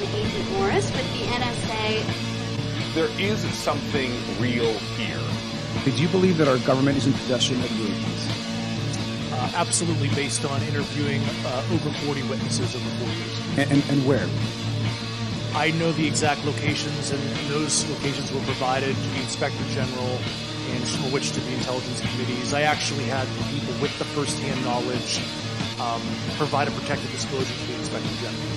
and Agent Morris with the NSA. There is something real here. Did you believe that our government is in possession of UAPs? Absolutely, based on interviewing over 40 witnesses over 4 years. And where? I know the exact locations, and those locations were provided to the Inspector General and some of which to the intelligence committees. I actually had the people with the first-hand knowledge provide a protected disclosure to the Inspector General.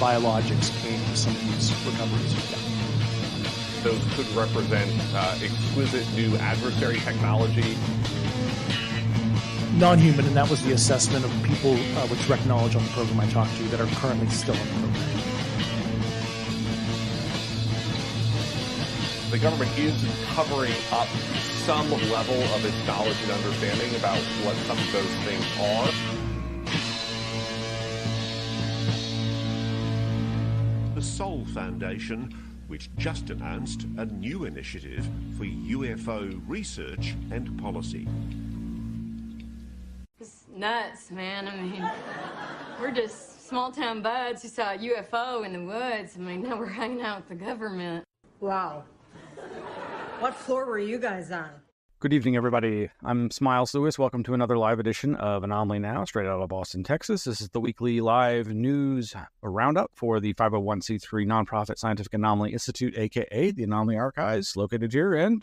Biologics came to some of these recoveries. Yeah. Those could represent exquisite new adversary technology. Non-human, and that was the assessment of people with direct knowledge on the program I talked to that are currently still on the program. The government is covering up some level of its knowledge and understanding about what some of those things are. The Soul Foundation, which just announced a new initiative for UFO research and policy. It's nuts, man. I mean, we're just small-town buds who saw a UFO in the woods. I mean, now we're hanging out with the government. Wow. What floor were you guys on? Good evening, everybody. I'm Smiles Lewis. Welcome to another live edition of Anomaly Now, straight out of Austin, Texas. This is the weekly live news roundup for the 501c3 nonprofit Scientific Anomaly Institute, a.k.a. the Anomaly Archives, located here in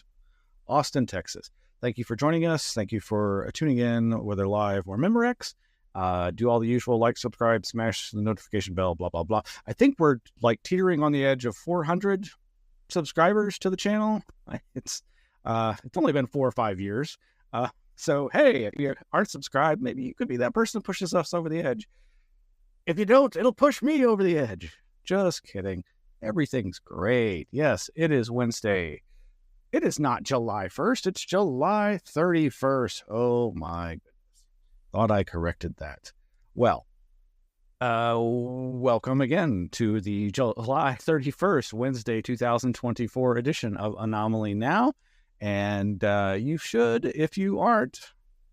Austin, Texas. Thank you for joining us. Thank you for tuning in, whether live or Memorex. Do all the usual, like, subscribe, smash the notification bell, blah, blah, blah. I think we're like teetering on the edge of 400 subscribers to the channel. It's only been 4 or 5 years. So, hey, if you aren't subscribed, maybe you could be that person who pushes us over the edge. If you don't, it'll push me over the edge. Just kidding. Everything's great. Yes, it is Wednesday. It is not July 1st. It's July 31st. Oh, my goodness. Thought I corrected that. Well, welcome again to the July 31st, Wednesday, 2024 edition of Anomaly Now. And you should, if you aren't,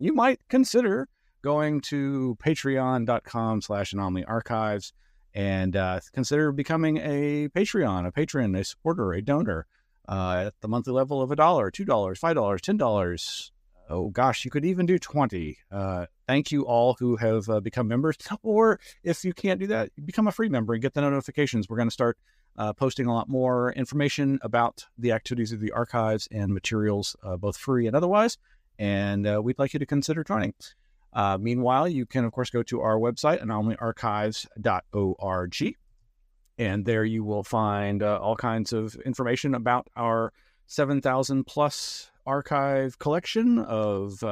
you might consider going to patreon.com/Anomaly Archives and consider becoming a Patreon, a patron, a supporter, a donor at the monthly level of $1, $2, $5, $10. Oh gosh, you could even do 20. Thank you all who have become members. Or if you can't do that, become a free member and get the notifications. We're going to start posting a lot more information about the activities of the archives and materials, both free and otherwise. And we'd like you to consider joining. Meanwhile, you can, of course, go to our website, anomalyarchives.org. And there you will find all kinds of information about our 7,000 plus archive collection of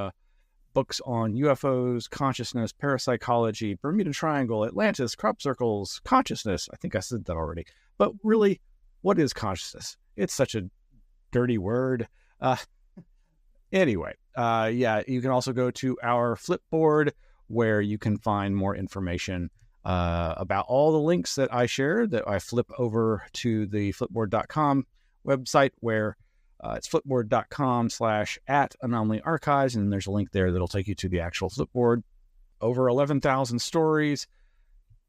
books on UFOs, consciousness, parapsychology, Bermuda Triangle, Atlantis, crop circles, consciousness. I think I said that already. But really, what is consciousness? It's such a dirty word. Anyway, you can also go to our Flipboard where you can find more information about all the links that I share, that I flip over to the flipboard.com website where it's flipboard.com/@Anomaly Archives, and there's a link there that'll take you to the actual Flipboard. Over 11,000 stories,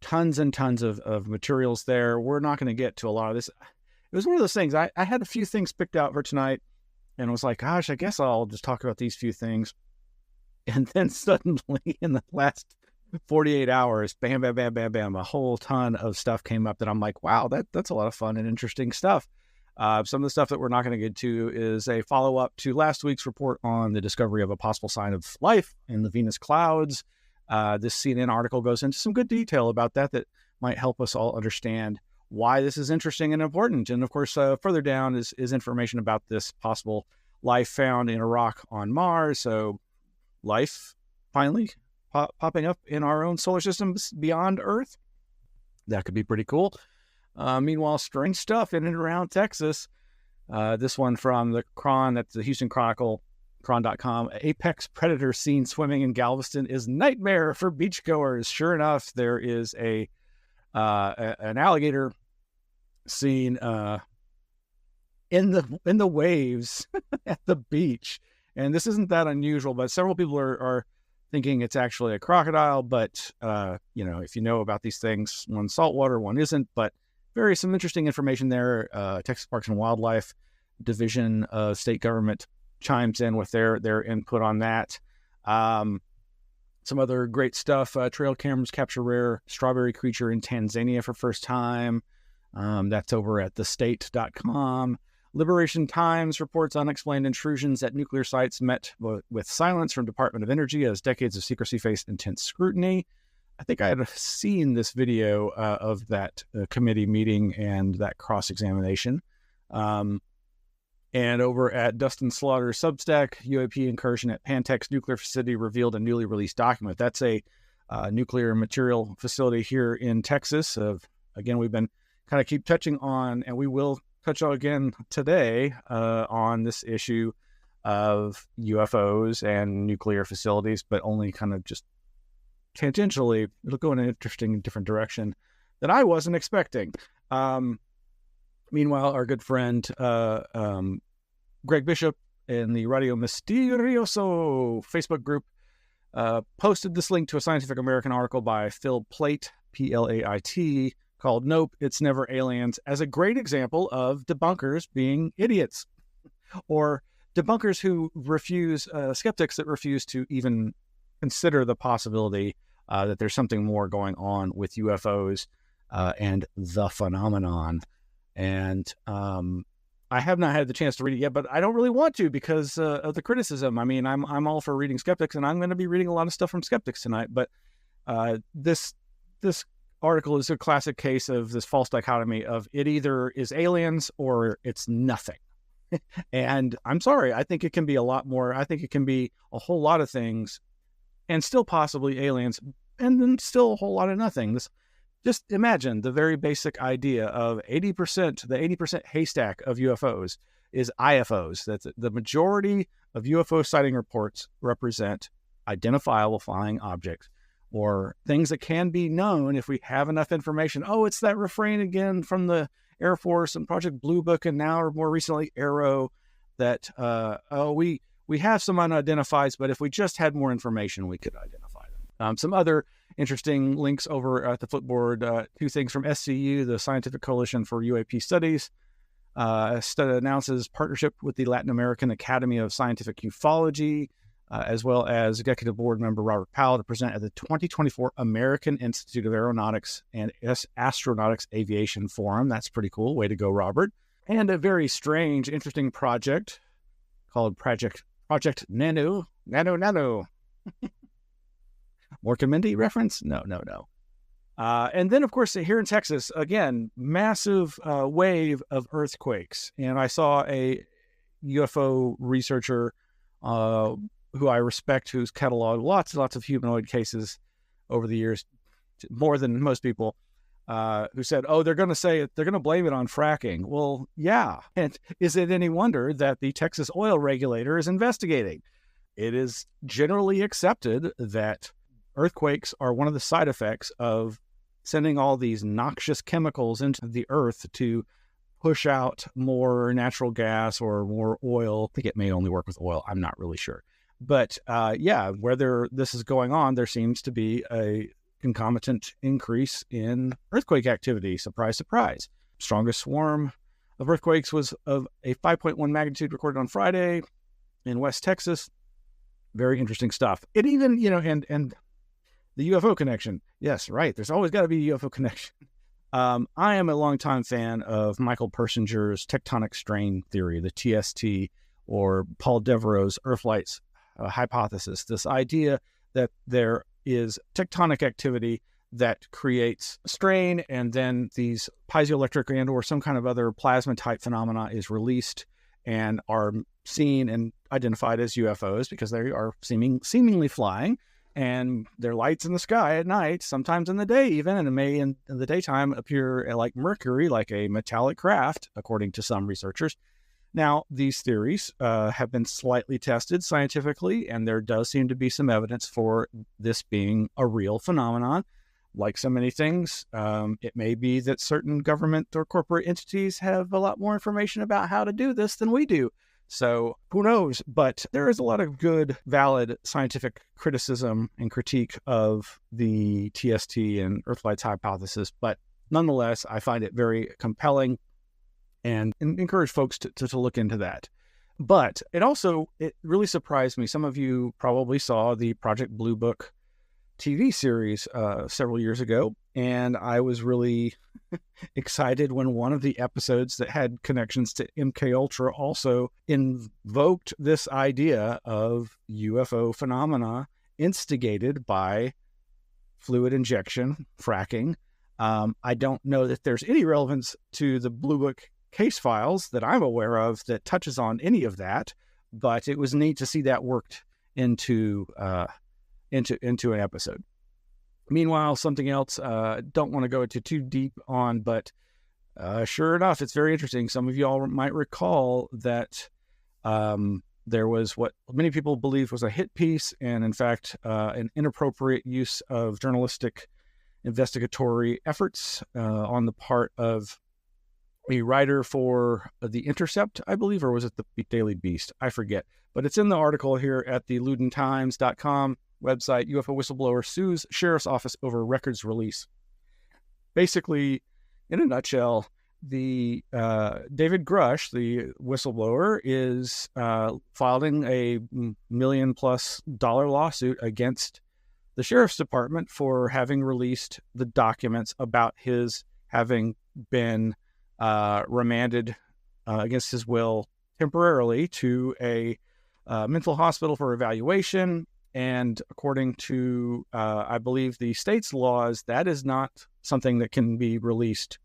tons and tons of materials there. We're not going to get to a lot of this. It was one of those things. I had a few things picked out for tonight, and I was like, gosh, I guess I'll just talk about these few things. And then suddenly, in the last 48 hours, bam, bam, bam, bam, bam, a whole ton of stuff came up that I'm like, wow, that's a lot of fun and interesting stuff. Some of the stuff that we're not going to get to is a follow-up to last week's report on the discovery of a possible sign of life in the Venus clouds. This CNN article goes into some good detail about that might help us all understand why this is interesting and important. And of course, further down is information about this possible life found in a rock on Mars. So life finally popping up in our own solar systems beyond Earth. That could be pretty cool. Meanwhile, strange stuff in and around Texas. This one from the Cron, that's the Houston Chronicle, Cron.com. Apex predator seen swimming in Galveston is nightmare for beachgoers. Sure enough, there is an alligator seen in the waves at the beach. And this isn't that unusual, but several people are thinking it's actually a crocodile. But, if you know about these things, one's saltwater, one isn't. But some interesting information there. Texas Parks and Wildlife Division of state government chimes in with their input on that. Some other great stuff. Trail cameras capture rare strawberry creature in Tanzania for first time. That's over at thestate.com. Liberation Times reports unexplained intrusions at nuclear sites met with silence from Department of Energy as decades of secrecy faced intense scrutiny. I think I had seen this video of that committee meeting and that cross-examination. And over at Dustin Slaughter's Substack, UAP incursion at Pancakes nuclear facility revealed a newly released document. That's a nuclear material facility here in Texas. Again, we've been kind of keep touching on, and we will touch on again today on this issue of UFOs and nuclear facilities, but only kind of just tangentially. It'll go in an interesting, different direction that I wasn't expecting. Meanwhile, our good friend Greg Bishop in the Radio Misterioso Facebook group posted this link to a Scientific American article by Phil Plait, Plait, called "Nope, It's Never Aliens," as a great example of debunkers being idiots, or debunkers who skeptics that refuse to even consider the possibility that there's something more going on with UFOs and the phenomenon. And I have not had the chance to read it yet, but I don't really want to because of the criticism. I mean, I'm all for reading skeptics, and I'm going to be reading a lot of stuff from skeptics tonight. But this article is a classic case of this false dichotomy of it either is aliens or it's nothing. And I'm sorry, I think it can be a lot more. I think it can be a whole lot of things and still possibly aliens, and then still a whole lot of nothing. Just imagine the very basic idea of the 80% haystack of UFOs is IFOs. That's the majority of UFO sighting reports represent identifiable flying objects or things that can be known if we have enough information. Oh, it's that refrain again from the Air Force and Project Blue Book, and now, or more recently, Arrow, that, we have some unidentifieds, but if we just had more information, we could identify them. Some other interesting links over at the Flipboard. Two things from SCU, the Scientific Coalition for UAP Studies. Announces partnership with the Latin American Academy of Scientific Ufology, as well as Executive Board member Robert Powell to present at the 2024 American Institute of Aeronautics and Astronautics Aviation Forum. That's pretty cool. Way to go, Robert. And a very strange, interesting project called Project Nano. Mork and Mindy reference? No. And then, of course, here in Texas, again, massive wave of earthquakes. And I saw a UFO researcher who I respect, who's cataloged lots and lots of humanoid cases over the years, more than most people, who said, they're going to blame it on fracking. Well, yeah. And is it any wonder that the Texas oil regulator is investigating? It is generally accepted that earthquakes are one of the side effects of sending all these noxious chemicals into the earth to push out more natural gas or more oil. I think it may only work with oil. I'm not really sure. But whether this is going on, there seems to be a concomitant increase in earthquake activity. Surprise, surprise. Strongest swarm of earthquakes was of a 5.1 magnitude recorded on Friday in West Texas. Very interesting stuff. It even, and the UFO connection. Yes, right. There's always got to be a UFO connection. I am a longtime fan of Michael Persinger's tectonic strain theory, the TST, or Paul Devereaux's Earthlights hypothesis. This idea that there is tectonic activity that creates strain, and then these piezoelectric and or some kind of other plasma type phenomena is released and are seen and identified as UFOs because they are seemingly flying. And their lights in the sky at night, sometimes in the day even, and it may in the daytime appear like Mercury, like a metallic craft, according to some researchers. Now, these theories have been slightly tested scientifically, and there does seem to be some evidence for this being a real phenomenon. Like so many things, it may be that certain government or corporate entities have a lot more information about how to do this than we do. So who knows? But there is a lot of good, valid scientific criticism and critique of the TST and Earthlights hypothesis. But nonetheless, I find it very compelling and encourage folks to look into that. But it really surprised me. Some of you probably saw the Project Blue Book TV series several years ago, and I was really excited when one of the episodes that had connections to MKUltra also invoked this idea of UFO phenomena instigated by fluid injection, fracking. I don't know that there's any relevance to the Blue Book case files that I'm aware of that touches on any of that, but it was neat to see that worked into an episode. Meanwhile, something else, don't want to go into too deep on, but sure enough, it's very interesting. Some of y'all might recall that there was what many people believe was a hit piece, and in fact, an inappropriate use of journalistic investigatory efforts on the part of a writer for The Intercept, I believe, or was it the Daily Beast? I forget. But it's in the article here at the LudenTimes.com website. UFO whistleblower sues sheriff's office over records release. Basically, in a nutshell, the David Grush, the whistleblower, is filing a $1 million+ lawsuit against the sheriff's department for having released the documents about his having been remanded against his will temporarily to a mental hospital for evaluation. And according to, I believe, the state's laws, that is not something that can be released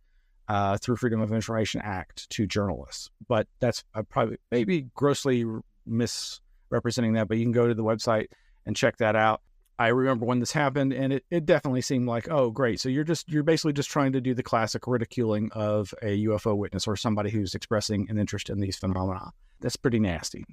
through Freedom of Information Act to journalists. But that's probably maybe grossly misrepresenting that, but you can go to the website and check that out. I remember when this happened, and it definitely seemed like, oh, great. So you're basically just trying to do the classic ridiculing of a UFO witness or somebody who's expressing an interest in these phenomena. That's pretty nasty.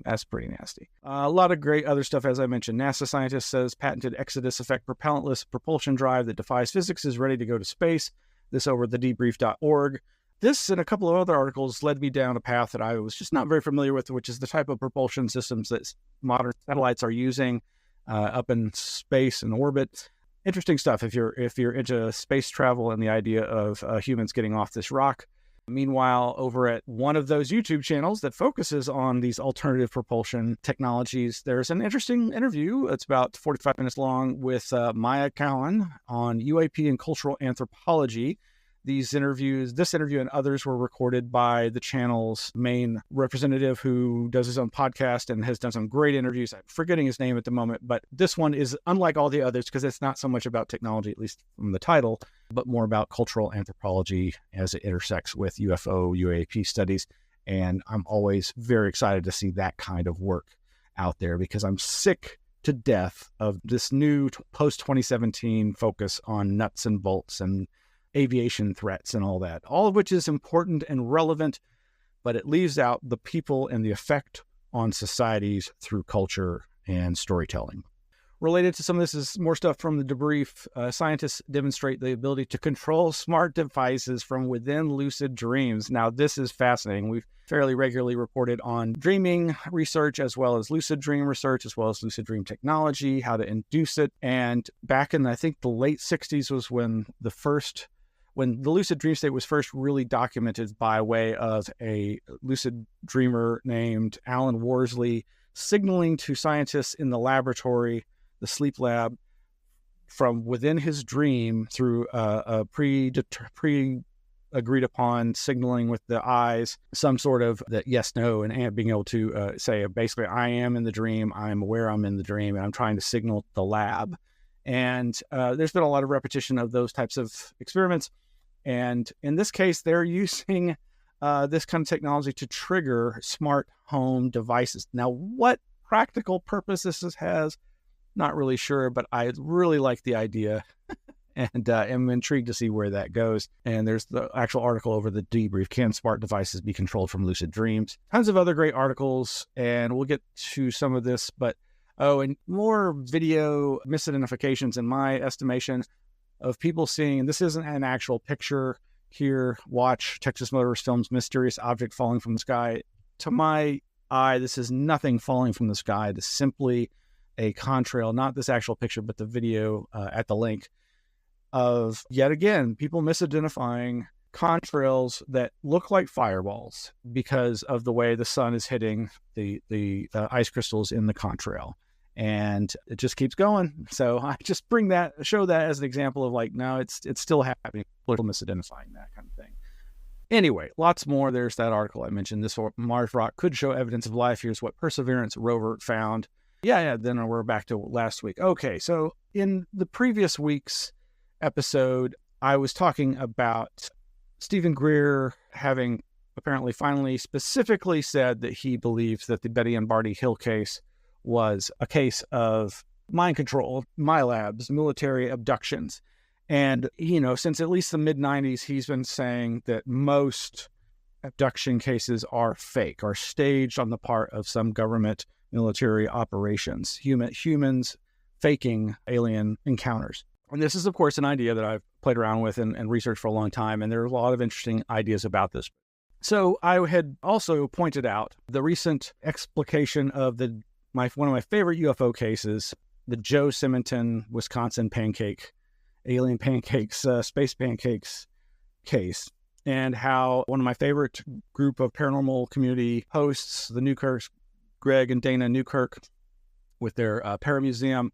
A lot of great other stuff, as I mentioned. NASA scientist says patented Exodus effect propellantless propulsion drive that defies physics is ready to go to space. This over at thedebrief.org. This and a couple of other articles led me down a path that I was just not very familiar with, which is the type of propulsion systems that modern satellites are using up in space and orbit. Interesting stuff if you're into space travel and the idea of humans getting off this rock. Meanwhile, over at one of those YouTube channels that focuses on these alternative propulsion technologies, there's an interesting interview. It's about 45 minutes long with Maya Cowan on UAP and cultural anthropology. This interview and others were recorded by the channel's main representative who does his own podcast and has done some great interviews. I'm forgetting his name at the moment, but this one is unlike all the others because it's not so much about technology, at least from the title, but more about cultural anthropology as it intersects with UFO, UAP studies. And I'm always very excited to see that kind of work out there because I'm sick to death of this new post-2017 focus on nuts and bolts and aviation threats and all that, all of which is important and relevant, but it leaves out the people and the effect on societies through culture and storytelling. Related to some of this is more stuff from the debrief. Scientists demonstrate the ability to control smart devices from within lucid dreams. Now, this is fascinating. We've fairly regularly reported on dreaming research as well as lucid dream research, as well as lucid dream technology, how to induce it. And back in, I think, the late 60s was when the lucid dream state was first really documented by way of a lucid dreamer named Alan Worsley signaling to scientists in the laboratory, the sleep lab, from within his dream through a pre-agreed upon signaling with the eyes, some sort of that yes, no, and being able to say basically, I am in the dream, I'm aware I'm in the dream, and I'm trying to signal the lab. And there's been a lot of repetition of those types of experiments. And in this case, they're using this kind of technology to trigger smart home devices. Now, what practical purpose this has, not really sure, but I really like the idea and am intrigued to see where that goes. And there's the actual article over the debrief. Can smart devices be controlled from lucid dreams? Tons of other great articles, and we'll get to some of this, but and more video misidentifications in my estimation of people seeing, and this isn't an actual picture here, watch Texas Motorist Films Mysterious Object Falling from the Sky. To my eye. This is nothing falling from the sky. This is simply a contrail, not this actual picture, but the video at the link of, yet again, people misidentifying contrails that look like fireballs because of the way the sun is hitting the ice crystals in the contrail. And it just keeps going. So I just show that as an example of like, no, it's still happening. People misidentifying that kind of thing. Anyway, lots more. There's that article I mentioned. This Mars rock could show evidence of life. Here's what Perseverance rover found. Yeah. Then we're back to last week. Okay, so in the previous week's episode, I was talking about Stephen Greer having apparently finally specifically said that he believes that the Betty and Barty Hill case was a case of mind control, MILABs, military abductions. And, since at least the mid-90s, he's been saying that most abduction cases are fake, are staged on the part of some government military operations, humans faking alien encounters. And this is, of course, an idea that I've played around with and researched for a long time, and there are a lot of interesting ideas about this. So I had also pointed out the recent explication of one of my favorite UFO cases, the Joe Simonton, Wisconsin alien pancakes, space pancakes case, and how one of my favorite group of paranormal community hosts, the Newkirks, Greg and Dana Newkirk, with their Paramuseum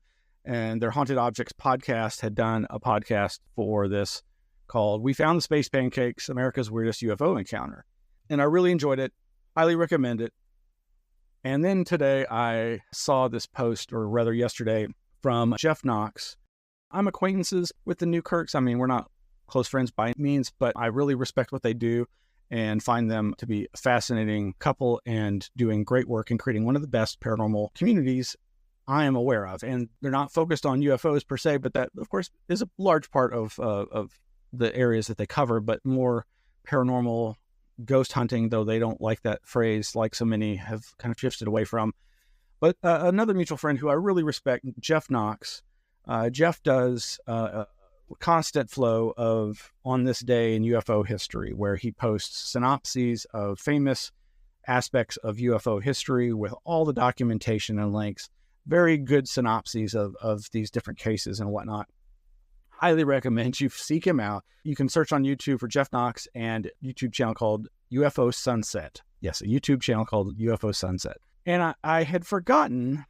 and their Haunted Objects podcast, had done a podcast for this called We Found the Space Pancakes, America's Weirdest UFO Encounter. And I really enjoyed it. Highly recommend it. And then today I saw this post, or rather yesterday, from Jeff Knox. I'm acquaintances with the Newkirks. I mean, we're not close friends by any means, but I really respect what they do and find them to be a fascinating couple and doing great work in creating one of the best paranormal communities I am aware of. And they're not focused on UFOs per se, but that, of course, is a large part of the areas that they cover, but more paranormal ghost hunting, though they don't like that phrase like so many have kind of shifted away from. But another mutual friend who I really respect, Jeff Knox. Jeff does a constant flow of On This Day in UFO History, where he posts synopses of famous aspects of UFO history with all the documentation and links. Very good synopses of these different cases and whatnot. Highly recommend you seek him out. You can search on YouTube for Jeff Knox and a YouTube channel called UFO Sunset. Yes, a YouTube channel called UFO Sunset. And I had forgotten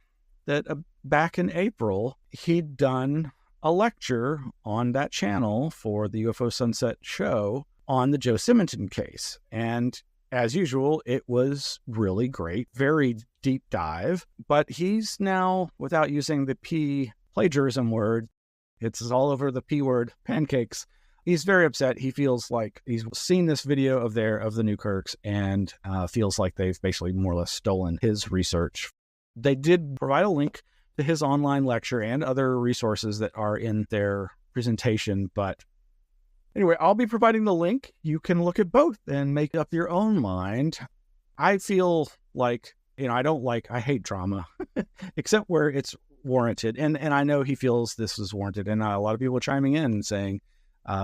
that back in April, he'd done a lecture on that channel for the UFO Sunset show on the Joe Simonton case. And as usual, it was really great, very deep dive. But he's now, without using the P plagiarism word, it's all over the P word, pancakes. He's very upset. He feels like he's seen this video of the Newkirks and feels like they've basically more or less stolen his research. They did provide a link to his online lecture and other resources that are in their presentation. But anyway, I'll be providing the link. You can look at both and make up your own mind. I feel like, I hate drama, except where it's warranted. And I know he feels this is warranted. And a lot of people are chiming in and saying,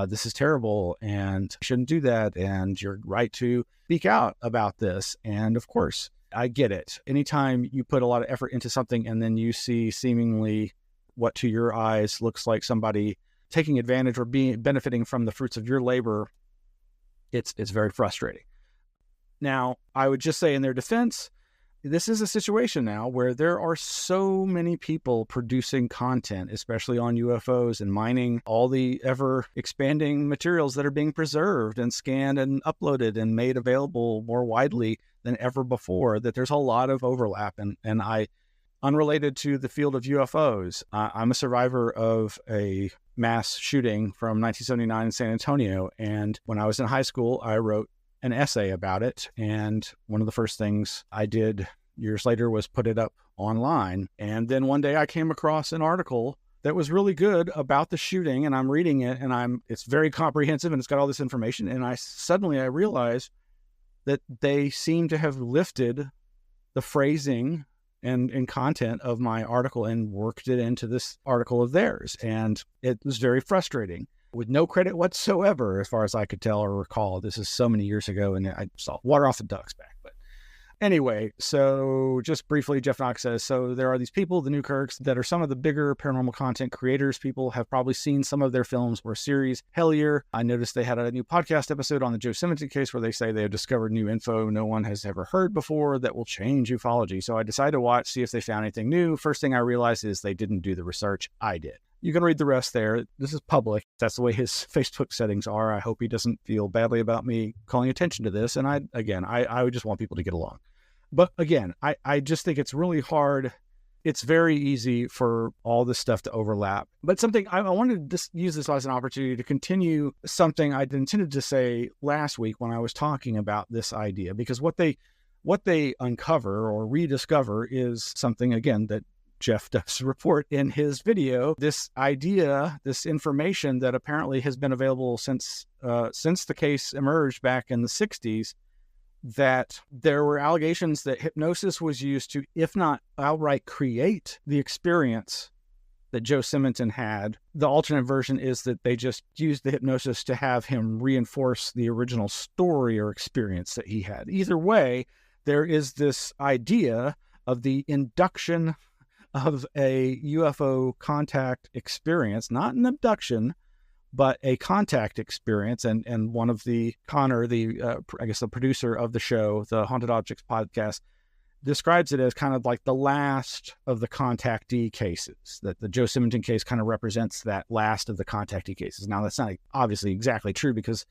this is terrible and shouldn't do that. And you're right to speak out about this. And of course, I get it. Anytime you put a lot of effort into something and then you see seemingly what to your eyes looks like somebody taking advantage or benefiting from the fruits of your labor, it's very frustrating. Now, I would just say in their defense, this is a situation now where there are so many people producing content, especially on UFOs, and mining all the ever-expanding materials that are being preserved and scanned and uploaded and made available more widely than ever before, that there's a lot of overlap. And I, unrelated to the field of UFOs, I'm a survivor of a mass shooting from 1979 in San Antonio. And when I was in high school, I wrote an essay about it. And one of the first things I did years later was put it up online. And then one day I came across an article that was really good about the shooting, and I'm reading it, and it's very comprehensive and it's got all this information. And suddenly I realized that they seem to have lifted the phrasing and content of my article and worked it into this article of theirs. And it was very frustrating, with no credit whatsoever, as far as I could tell or recall. This is so many years ago, and I saw water off the duck's back. But Anyway, so just briefly, Jeff Knox says, so there are these people, the Newkirks, that are some of the bigger paranormal content creators. People have probably seen some of their films or series. Hellier, I noticed they had a new podcast episode on the Joe Simonton case where they say they have discovered new info no one has ever heard before that will change ufology. So I decided to watch, see if they found anything new. First thing I realized is they didn't do the research. I did. You can read the rest there. This is public. That's the way his Facebook settings are. I hope he doesn't feel badly about me calling attention to this. And I would just want people to get along. But again, I just think it's really hard. It's very easy for all this stuff to overlap. But something I wanted to use this as an opportunity to continue something I intended to say last week when I was talking about this idea, because what they uncover or rediscover is something, again, that Jeff does report in his video. This idea, this information that apparently has been available since the case emerged back in the 60s, that there were allegations that hypnosis was used to, if not outright create the experience that Joe Simonton had. The alternate version is that they just used the hypnosis to have him reinforce the original story or experience that he had. Either way, there is this idea of the induction of a UFO contact experience, not an abduction, but a contact experience. And one of the Connor, the producer of the show, the Haunted Objects podcast, describes it as kind of like the last of the contactee cases, that the Joe Simonton case kind of represents that last of the contactee cases. Now, that's not obviously exactly true, because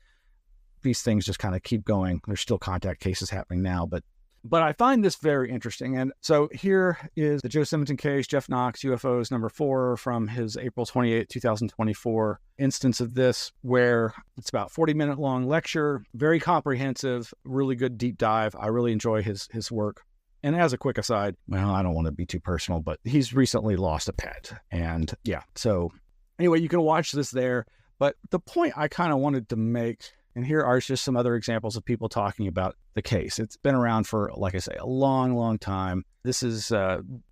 these things just kind of keep going. There's still contact cases happening now, but I find this very interesting. And so here is the Joe Simonton case, Jeff Knox, UFOs number 4, from his April 28, 2024 instance of this, where it's about 40-minute long lecture, very comprehensive, really good deep dive. I really enjoy his work. And as a quick aside, well, I don't want to be too personal, but he's recently lost a pet. And yeah, so anyway, you can watch this there. But the point I kind of wanted to make, and here are just some other examples of people talking about the case. It's been around for, like I say, a long, long time. This is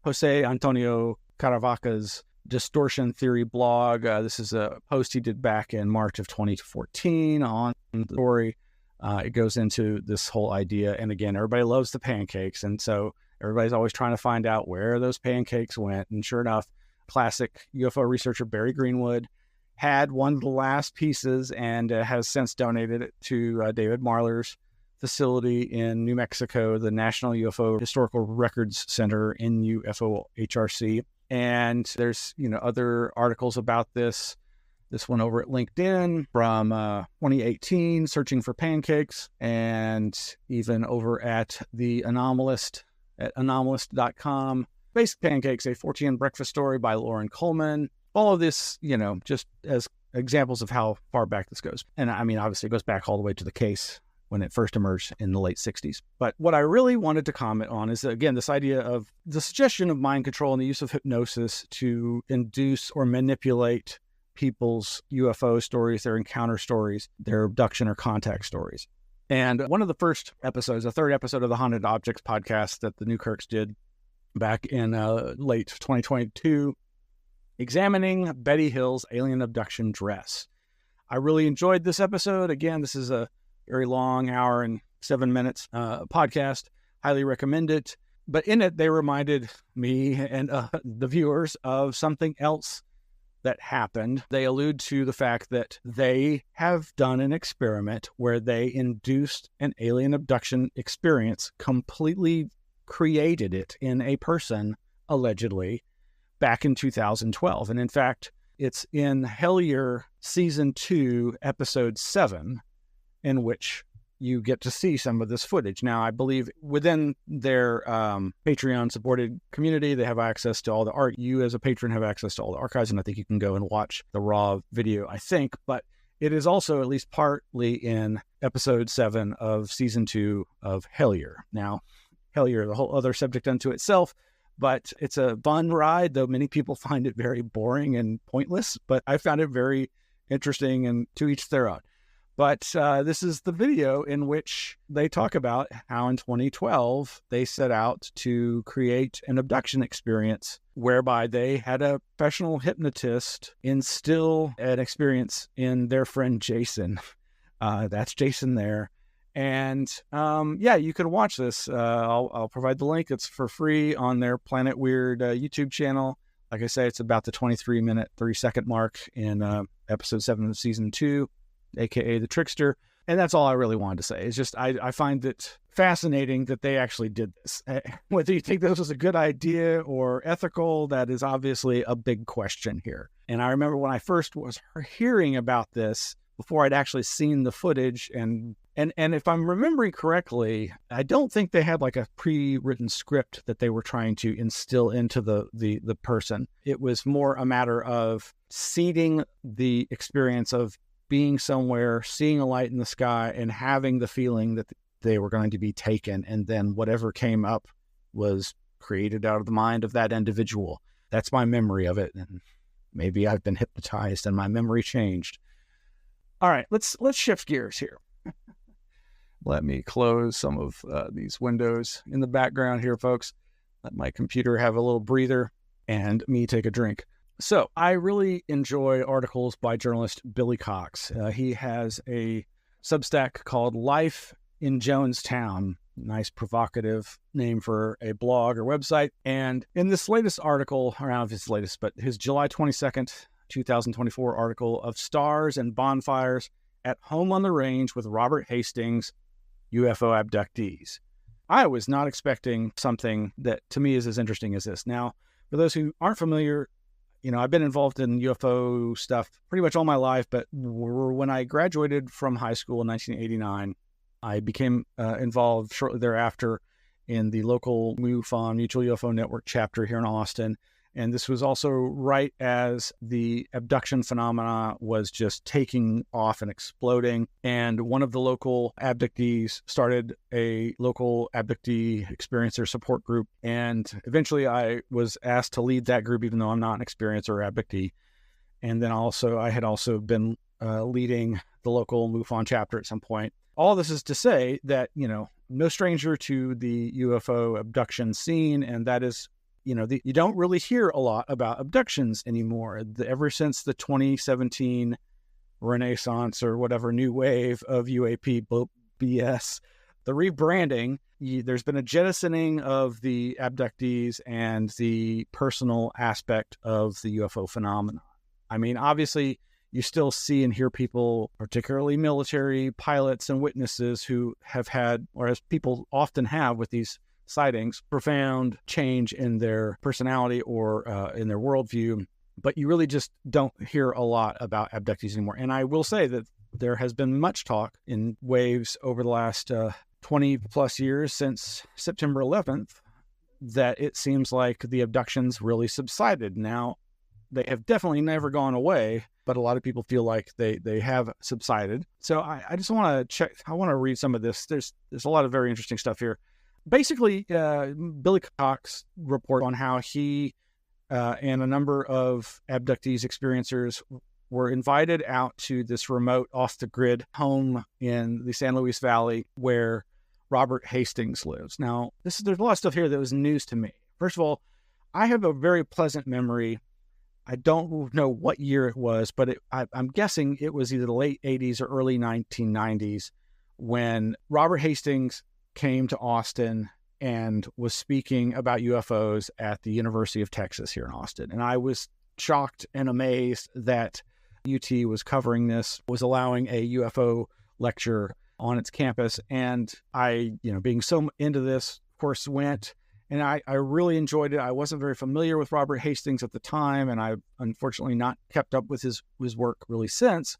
Jose Antonio Caravaca's Distortion Theory blog. This is a post he did back in March of 2014 on the story. It goes into this whole idea. And again, everybody loves the pancakes. And so everybody's always trying to find out where those pancakes went. And sure enough, classic UFO researcher Barry Greenwood had one of the last pieces and has since donated it to David Marler's facility in New Mexico, the National UFO Historical Records Center in UFO HRC. And there's, other articles about this. This one over at LinkedIn from 2018, Searching for Pancakes, and even over at the Anomalist at anomalous.com. Basic Pancakes, a 4TN breakfast story by Lauren Coleman. All of this, just as examples of how far back this goes. And I mean, obviously it goes back all the way to the case when it first emerged in the late 60s. But what I really wanted to comment on is, again, this idea of the suggestion of mind control and the use of hypnosis to induce or manipulate people's UFO stories, their encounter stories, their abduction or contact stories. And one of the first episodes, the third episode of the Haunted Objects podcast that the Newkirks did back in late 2022, examining Betty Hill's alien abduction dress. I really enjoyed this episode. Again, this is a very long, hour and 7 minutes podcast. Highly recommend it. But in it, they reminded me and the viewers of something else that happened. They allude to the fact that they have done an experiment where they induced an alien abduction experience, completely created it in a person, allegedly, back in 2012. And in fact, it's in Hellier Season 2, Episode 7, in which you get to see some of this footage. Now, I believe within their Patreon-supported community, they have access to all the art. You, as a patron, have access to all the archives, and I think you can go and watch the raw video, I think. But it is also at least partly in Episode 7 of Season 2 of Hellier. Now, Hellier is a whole other subject unto itself, but it's a fun ride, though many people find it very boring and pointless. But I found it very interesting, and to each their own. But this is the video in which they talk about how in 2012 they set out to create an abduction experience whereby they had a professional hypnotist instill an experience in their friend Jason. That's Jason there. And yeah, you can watch this. I'll provide the link. It's for free on their Planet Weird YouTube channel. Like I say, it's about the 23-minute, 30-second mark in episode 7 of season 2, aka The Trickster. And that's all I really wanted to say. It's just I find it fascinating that they actually did this. Whether you think this was a good idea or ethical, that is obviously a big question here. And I remember when I first was hearing about this, before I'd actually seen the footage, and if I'm remembering correctly, I don't think they had like a pre-written script that they were trying to instill into the person. It was more a matter of seeding the experience of being somewhere, seeing a light in the sky, and having the feeling that they were going to be taken, and then whatever came up was created out of the mind of that individual. That's my memory of it, and maybe I've been hypnotized and my memory changed. All right, let's shift gears here. Let me close some of these windows in the background here, folks. Let my computer have a little breather and me take a drink. So I really enjoy articles by journalist Billy Cox. He has a Substack called Life in Jonestown. Nice provocative name for a blog or website. And in this latest article, I don't know if it's latest, but his July 22nd, 2024 article of Stars and Bonfires at Home on the Range with Robert Hastings, UFO Abductees. I was not expecting something that to me is as interesting as this. Now, for those who aren't familiar, I've been involved in UFO stuff pretty much all my life, but when I graduated from high school in 1989, I became involved shortly thereafter in the local MUFON, Mutual UFO Network chapter here in Austin. And this was also right as the abduction phenomena was just taking off and exploding. And one of the local abductees started a local abductee experiencer support group. And eventually I was asked to lead that group, even though I'm not an experiencer or abductee. And then I had also been leading the local MUFON chapter at some point. All this is to say that, no stranger to the UFO abduction scene, and that is, you don't really hear a lot about abductions anymore. Ever since the 2017 renaissance or whatever new wave of UAP BS, the rebranding, there's been a jettisoning of the abductees and the personal aspect of the UFO phenomena. I mean, obviously, you still see and hear people, particularly military pilots and witnesses who have had, or as people often have with these sightings, profound change in their personality or in their worldview. But you really just don't hear a lot about abductees anymore. And I will say that there has been much talk in waves over the last 20 plus years since September 11th that it seems like the abductions really subsided. Now, they have definitely never gone away, but a lot of people feel like they have subsided. So I just want to check. I want to read some of this. There's a lot of very interesting stuff here. Basically, Billy Cox report on how he and a number of abductees experiencers were invited out to this remote off-the-grid home in the San Luis Valley where Robert Hastings lives. Now, there's a lot of stuff here that was news to me. First of all, I have a very pleasant memory. I don't know what year it was, but I'm guessing it was either the late 80s or early 1990s when Robert Hastings came to Austin and was speaking about UFOs at the University of Texas here in Austin. And I was shocked and amazed that UT was covering this, was allowing a UFO lecture on its campus. And I, being so into this, of course, went. And I really enjoyed it. I wasn't very familiar with Robert Hastings at the time, and I've unfortunately not kept up with his work really since.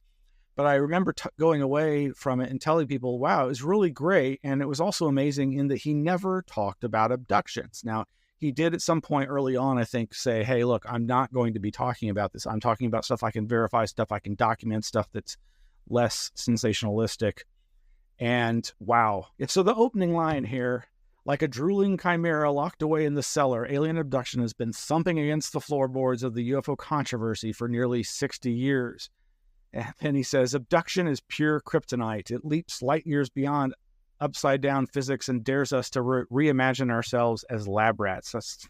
But I remember going away from it and telling people, wow, it was really great. And it was also amazing in that he never talked about abductions. Now, he did at some point early on, I think, say, hey, look, I'm not going to be talking about this. I'm talking about stuff I can verify, stuff I can document, stuff that's less sensationalistic. And wow. So the opening line here, like a drooling chimera locked away in the cellar, alien abduction has been thumping against the floorboards of the UFO controversy for nearly 60 years. And then he says, abduction is pure kryptonite. It leaps light years beyond upside-down physics and dares us to reimagine ourselves as lab rats. That's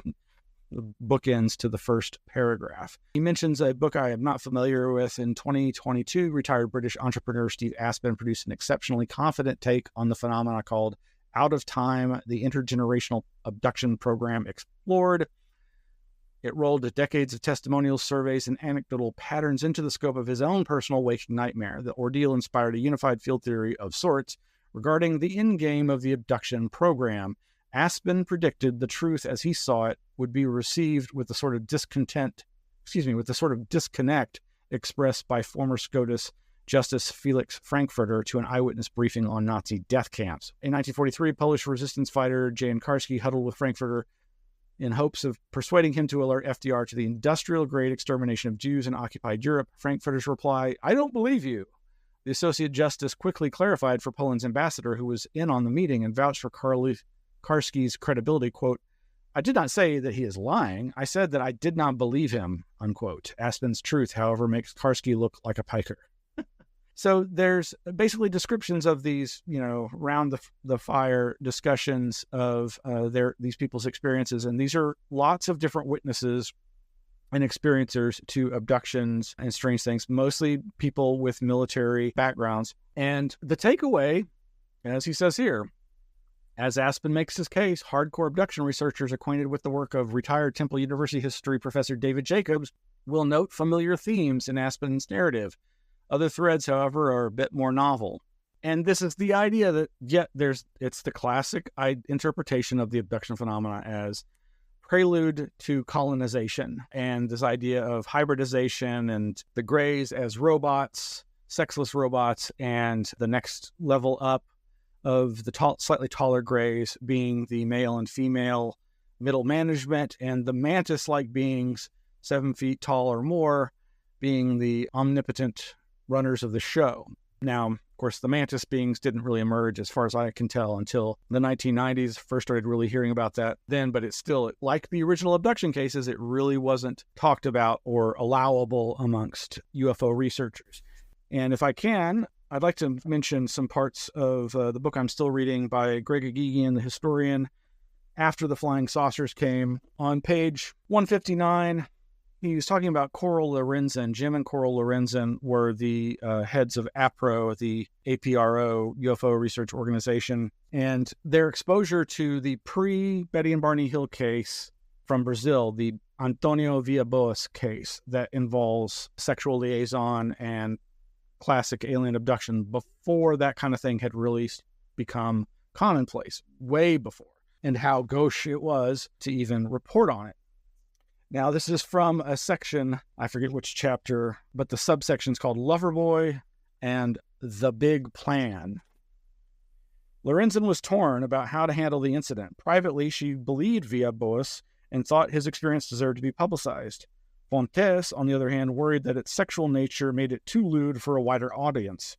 bookends to the first paragraph. He mentions a book I am not familiar with. In 2022, retired British entrepreneur Steve Aspin produced an exceptionally confident take on the phenomena called Out of Time, the Intergenerational Abduction Program Explored. It rolled decades of testimonials, surveys, and anecdotal patterns into the scope of his own personal waking nightmare. The ordeal inspired a unified field theory of sorts regarding the endgame of the abduction program. Aspin predicted the truth as he saw it would be received with the sort of disconnect expressed by former SCOTUS Justice Felix Frankfurter to an eyewitness briefing on Nazi death camps. In 1943, Polish resistance fighter Jan Karski huddled with Frankfurter in hopes of persuading him to alert FDR to the industrial-grade extermination of Jews in occupied Europe. Frankfurter's reply, "I don't believe you." The Associate Justice quickly clarified for Poland's ambassador, who was in on the meeting and vouched for Karski's credibility, quote, "I did not say that he is lying. I said that I did not believe him," unquote. Aspin's truth, however, makes Karski look like a piker. So there's basically descriptions of these, round the fire discussions of these people's experiences. And these are lots of different witnesses and experiencers to abductions and strange things, mostly people with military backgrounds. And the takeaway, as he says here, as Aspin makes his case, hardcore abduction researchers acquainted with the work of retired Temple University history professor David Jacobs will note familiar themes in Aspin's narrative. Other threads, however, are a bit more novel. And this is the idea that, it's the classic interpretation of the abduction phenomena as prelude to colonization, and this idea of hybridization and the Greys as robots, sexless robots, and the next level up of the slightly taller Greys being the male and female middle management, and the mantis-like beings 7 feet tall or more being the omnipotent runners of the show. Now, of course, the mantis beings didn't really emerge, as far as I can tell, until the 1990s. First started really hearing about that then, but it's still, like the original abduction cases, it really wasn't talked about or allowable amongst UFO researchers. And if I can, I'd like to mention some parts of the book I'm still reading by Greg Agigian, the historian, After the Flying Saucers Came. On page 159, he was talking about Coral Lorenzen. Jim and Coral Lorenzen were the heads of APRO, the APRO UFO research organization, and their exposure to the pre-Betty and Barney Hill case from Brazil, the Antonio Villalobos case that involves sexual liaison and classic alien abduction before that kind of thing had really become commonplace, way before, and how gauche it was to even report on it. Now, this is from a section, I forget which chapter, but the subsection is called Loverboy and the Big Plan. Lorenzen was torn about how to handle the incident. Privately, she believed Villalobos and thought his experience deserved to be publicized. Fontes, on the other hand, worried that its sexual nature made it too lewd for a wider audience.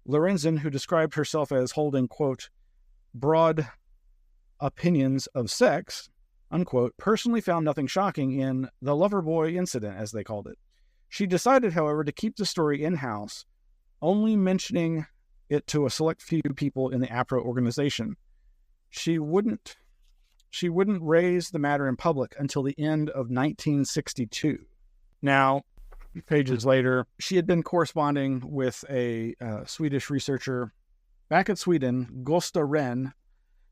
Lorenzen, who described herself as holding, quote, broad opinions of sex, unquote, personally found nothing shocking in the Loverboy incident, as they called it. She decided, however, to keep the story in-house, only mentioning it to a select few people in the APRO organization. She wouldn't raise the matter in public until the end of 1962. Now, pages later, she had been corresponding with a Swedish researcher. Back at Sweden, Gösta Rehn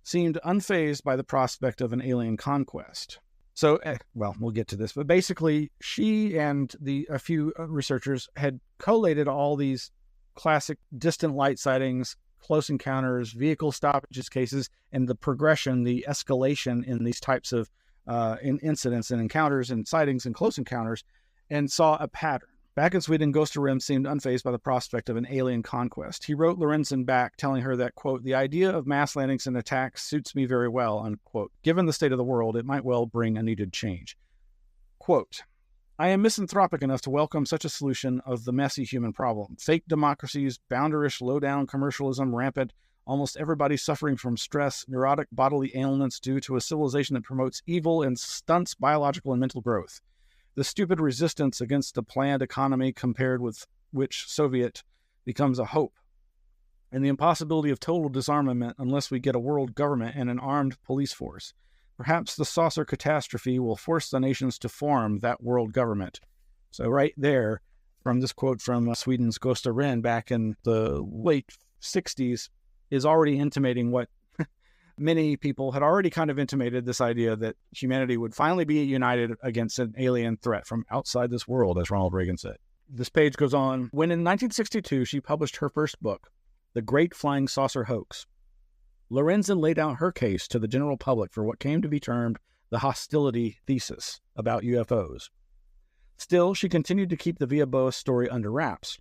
seemed unfazed by the prospect of an alien conquest. So, we'll get to this, but basically, she and a few researchers had collated all these classic distant light sightings, close encounters, vehicle stoppages cases, and the progression, the escalation in these types of incidents and encounters and sightings and close encounters, and saw a pattern. Back in Sweden, Gösta Rehn seemed unfazed by the prospect of an alien conquest. He wrote Lorenzen back, telling her that, quote, the idea of mass landings and attacks suits me very well, unquote. Given the state of the world, it might well bring a needed change. Quote, I am misanthropic enough to welcome such a solution of the messy human problem. Fake democracies, boundarish, low-down commercialism, rampant, almost everybody suffering from stress, neurotic bodily ailments due to a civilization that promotes evil and stunts biological and mental growth. The stupid resistance against the planned economy compared with which Soviet becomes a hope. And the impossibility of total disarmament unless we get a world government and an armed police force. Perhaps the saucer catastrophe will force the nations to form that world government. So right there, from this quote from Sweden's Gösta Rehn back in the late 60s, is already intimating what many people had already kind of intimated, this idea that humanity would finally be united against an alien threat from outside this world, as Ronald Reagan said. This page goes on. When in 1962 she published her first book, The Great Flying Saucer Hoax, Lorenzen laid out her case to the general public for what came to be termed the hostility thesis about UFOs. Still, she continued to keep the Via Boas story under wraps.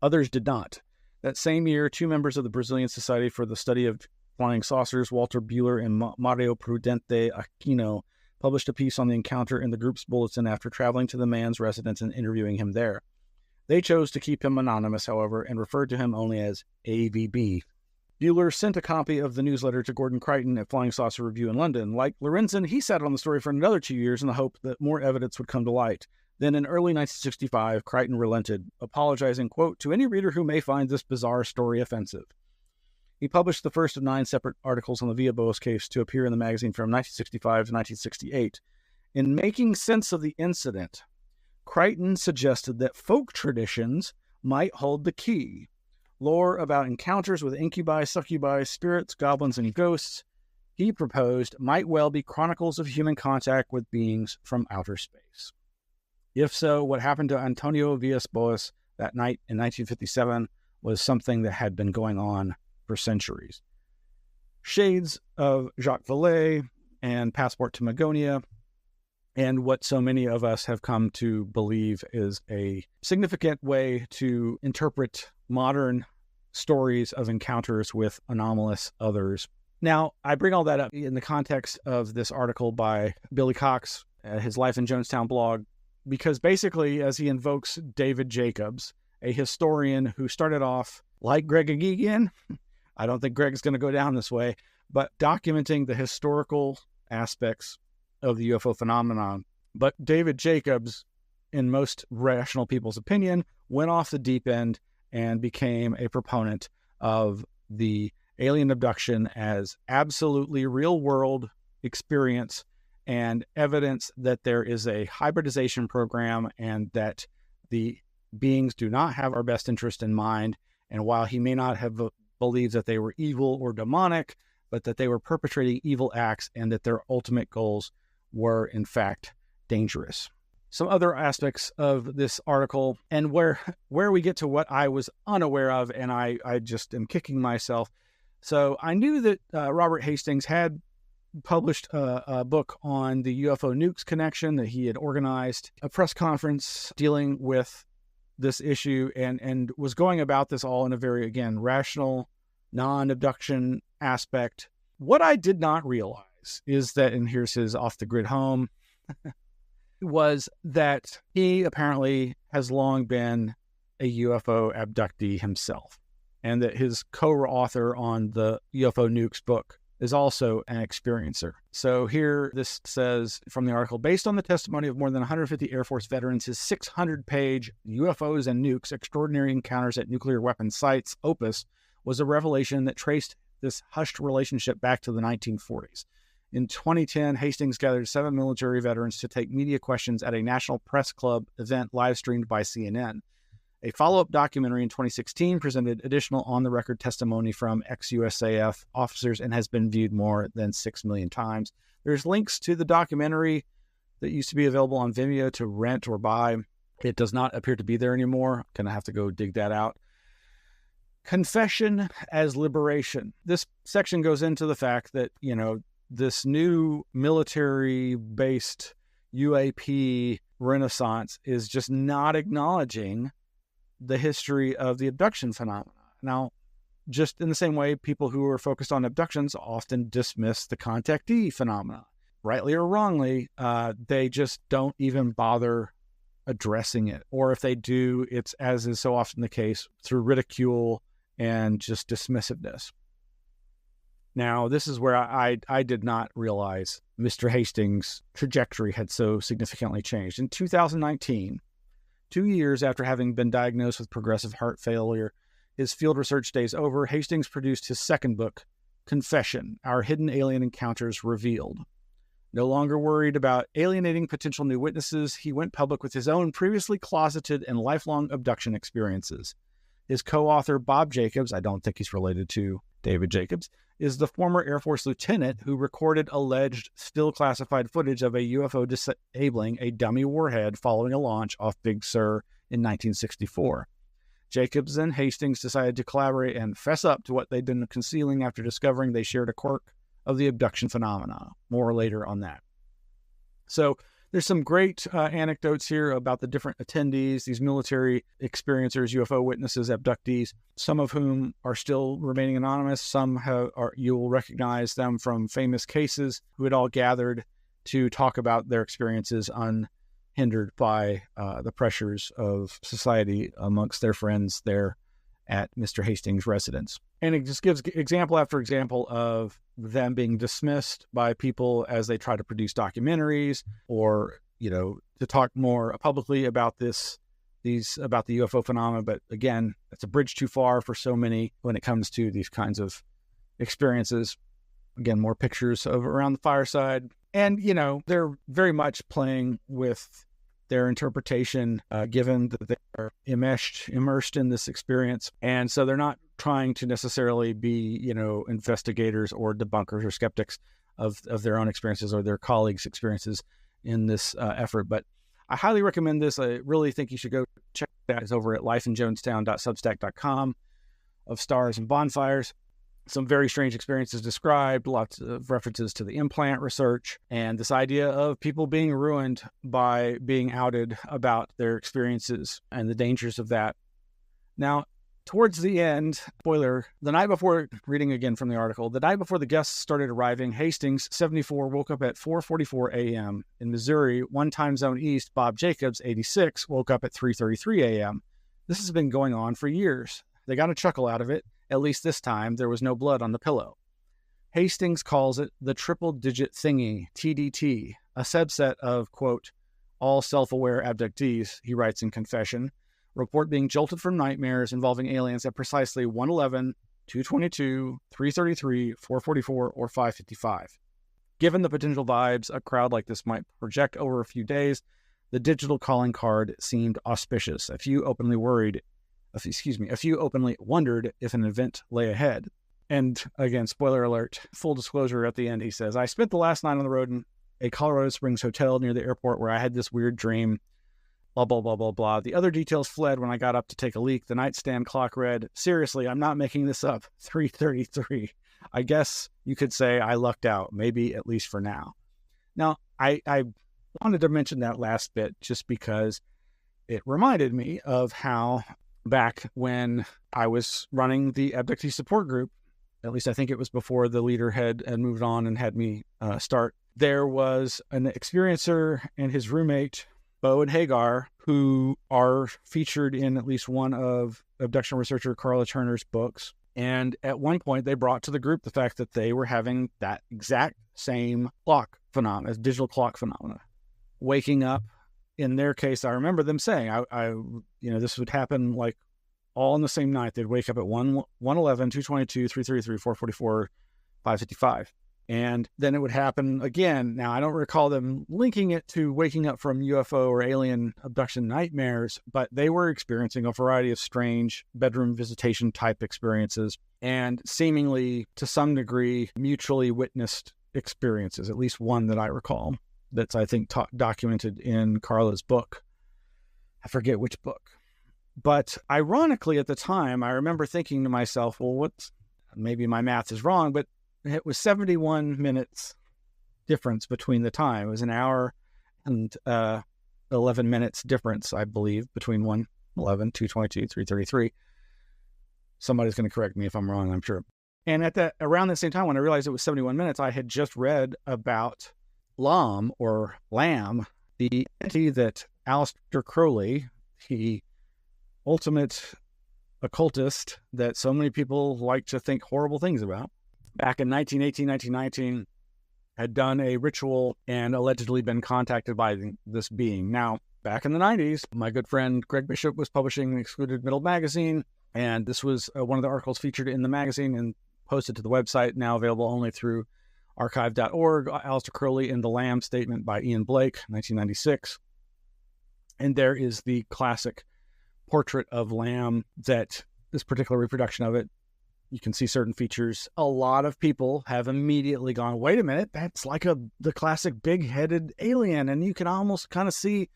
Others did not. That same year, 2 members of the Brazilian Society for the Study of Flying Saucers, Walter Buehler and Mario Prudente Aquino, published a piece on the encounter in the group's bulletin after traveling to the man's residence and interviewing him there. They chose to keep him anonymous, however, and referred to him only as AVB. Buehler sent a copy of the newsletter to Gordon Crichton at Flying Saucer Review in London. Like Lorenzen, he sat on the story for another 2 years in the hope that more evidence would come to light. Then in early 1965, Crichton relented, apologizing, quote, to any reader who may find this bizarre story offensive. He published the first of 9 separate articles on the Via Boas case to appear in the magazine from 1965 to 1968. In making sense of the incident, Crichton suggested that folk traditions might hold the key. Lore about encounters with incubi, succubi, spirits, goblins, and ghosts, he proposed, might well be chronicles of human contact with beings from outer space. If so, what happened to Antonio Villas Boas that night in 1957 was something that had been going on for centuries. Shades of Jacques Vallée and Passport to Magonia, and what so many of us have come to believe is a significant way to interpret modern stories of encounters with anomalous others. Now, I bring all that up in the context of this article by Billy Cox, his Life in Jonestown blog, because basically, as he invokes David Jacobs, a historian who started off like Greg Agigian, I don't think Greg's going to go down this way, but documenting the historical aspects of the UFO phenomenon. But David Jacobs, in most rational people's opinion, went off the deep end and became a proponent of the alien abduction as absolutely real-world experience and evidence that there is a hybridization program and that the beings do not have our best interest in mind. And while he may not have believed that they were evil or demonic, but that they were perpetrating evil acts and that their ultimate goals were, in fact, dangerous. Some other aspects of this article, and where we get to what I was unaware of, and I just am kicking myself. So I knew that Robert Hastings had published a book on the UFO nukes connection, that he had organized a press conference dealing with this issue and was going about this all in a very, again, rational, non-abduction aspect. What I did not realize is that, and here's his off-the-grid home, was that he apparently has long been a UFO abductee himself, and that his co-author on the UFO nukes book is also an experiencer. So here this says from the article, based on the testimony of more than 150 Air Force veterans, his 600-page UFOs and Nukes, Extraordinary Encounters at Nuclear Weapons Sites opus was a revelation that traced this hushed relationship back to the 1940s. In 2010, Hastings gathered 7 military veterans to take media questions at a National Press Club event live-streamed by CNN. A follow-up documentary in 2016 presented additional on-the-record testimony from ex-USAF officers and has been viewed more than 6 million times. There's links to the documentary that used to be available on Vimeo to rent or buy. It does not appear to be there anymore. I'm going to have to go dig that out. Confession as liberation. This section goes into the fact that, this new military-based UAP renaissance is just not acknowledging the history of the abduction phenomena. Now, just in the same way, people who are focused on abductions often dismiss the contactee phenomena. Rightly or wrongly, they just don't even bother addressing it. Or if they do, it's, as is so often the case, through ridicule and just dismissiveness. Now, this is where I did not realize Mr. Hastings' trajectory had so significantly changed. In 2019, 2 years after having been diagnosed with progressive heart failure, his field research days over, Hastings produced his second book, Confession, Our Hidden Alien Encounters Revealed. No longer worried about alienating potential new witnesses, he went public with his own previously closeted and lifelong abduction experiences. His co-author, Bob Jacobs, I don't think he's related to David Jacobs, is the former Air Force lieutenant who recorded alleged still classified footage of a UFO disabling a dummy warhead following a launch off Big Sur in 1964. Jacobs and Hastings decided to collaborate and fess up to what they'd been concealing after discovering they shared a quirk of the abduction phenomena. More later on that. So there's some great anecdotes here about the different attendees, these military experiencers, UFO witnesses, abductees, some of whom are still remaining anonymous. Some you will recognize them from famous cases who had all gathered to talk about their experiences unhindered by the pressures of society amongst their friends there at Mr. Hastings' residence. And it just gives example after example of them being dismissed by people as they try to produce documentaries or, to talk more publicly about about the UFO phenomena. But again, it's a bridge too far for so many when it comes to these kinds of experiences. Again, more pictures of around the fireside. And, they're very much playing with their interpretation, given that they are immersed in this experience. And so they're not trying to necessarily be, investigators or debunkers or skeptics of their own experiences or their colleagues' experiences in this effort. But I highly recommend this. I really think you should go check that. It's over at lifeinjonestown.substack.com of stars and bonfires. Some very strange experiences described, lots of references to the implant research, and this idea of people being ruined by being outed about their experiences and the dangers of that. Now, towards the end, spoiler, the night before, reading again from the article, the night before the guests started arriving, Hastings, 74, woke up at 4:44 a.m. In Missouri, one time zone east, Bob Jacobs, 86, woke up at 3:33 a.m. This has been going on for years. They got a chuckle out of it. At least this time, there was no blood on the pillow. Hastings calls it the triple-digit thingy, TDT, a subset of, quote, all self-aware abductees, he writes in confession, report being jolted from nightmares involving aliens at precisely 111, 222, 333, 444, or 555. Given the potential vibes a crowd like this might project over a few days, the digital calling card seemed auspicious. A few openly wondered if an event lay ahead. And again, spoiler alert, full disclosure at the end, he says, I spent the last night on the road in a Colorado Springs hotel near the airport where I had this weird dream, blah, blah, blah, blah, blah. The other details fled when I got up to take a leak. The nightstand clock read, seriously, I'm not making this up, 3:33. I guess you could say I lucked out, maybe at least for now. Now, I wanted to mention that last bit just because it reminded me of how back when I was running the abductee support group, at least I think it was before the leader had moved on and had me start, there was an experiencer and his roommate, Bo and Hagar, who are featured in at least one of abduction researcher Carla Turner's books. And at one point, they brought to the group the fact that they were having that exact same clock phenomena, digital clock phenomena, waking up. In their case, I remember them saying, this would happen like all in the same night. They'd wake up at 111, 222, 333, 444, 555. And then it would happen again. Now, I don't recall them linking it to waking up from UFO or alien abduction nightmares, but they were experiencing a variety of strange bedroom visitation type experiences and seemingly, to some degree, mutually witnessed experiences, at least one that I recall. That's, I think, documented in Carla's book. I forget which book. But ironically, at the time, I remember thinking to myself, well, maybe my math is wrong, but it was 71 minutes difference between the time. It was an hour and 11 minutes difference, I believe, between 111, 222, 333. Somebody's going to correct me if I'm wrong, I'm sure. And around the same time, when I realized it was 71 minutes, I had just read about Lam, the entity that Aleister Crowley, the ultimate occultist that so many people like to think horrible things about, back in 1918, 1919, had done a ritual and allegedly been contacted by this being. Now, back in the 90s, my good friend Greg Bishop was publishing Excluded Middle magazine, and this was one of the articles featured in the magazine and posted to the website, now available only through archive.org, Aleister Crowley and the Lamb Statement by Ian Blake, 1996. And there is the classic portrait of Lamb, that this particular reproduction of it, you can see certain features. A lot of people have immediately gone, wait a minute, that's like the classic big-headed alien. And you can almost kind of see,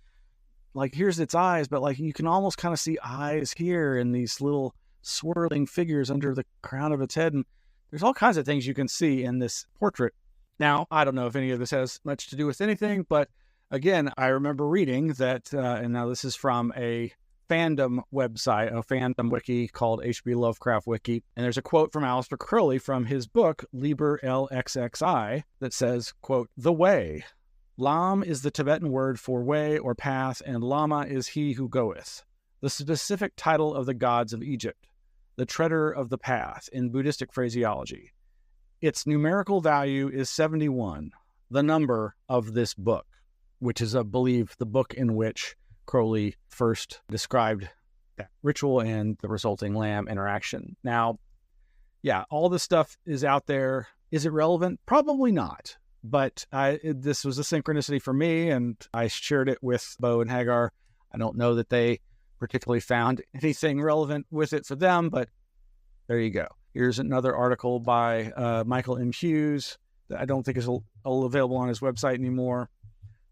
like, here's its eyes, but like you can almost kind of see eyes here and these little swirling figures under the crown of its head. And there's all kinds of things you can see in this portrait. Now, I don't know if any of this has much to do with anything, but again, I remember reading that, and now this is from a fandom website, a fandom wiki called H.P. Lovecraft Wiki. And there's a quote from Aleister Crowley from his book, Liber LXXI, that says, quote, "The way. Lam is the Tibetan word for way or path, and Lama is he who goeth. The specific title of the gods of Egypt, the treader of the path in Buddhistic phraseology. Its numerical value is 71, the number of this book," which is, I believe, the book in which Crowley first described that ritual and the resulting Lamb interaction. Now, yeah, all this stuff is out there. Is it relevant? Probably not. But this was a synchronicity for me, and I shared it with Bo and Hagar. I don't know that they particularly found anything relevant with it for them, but there you go. Here's another article by Michael M. Hughes that I don't think is available on his website anymore.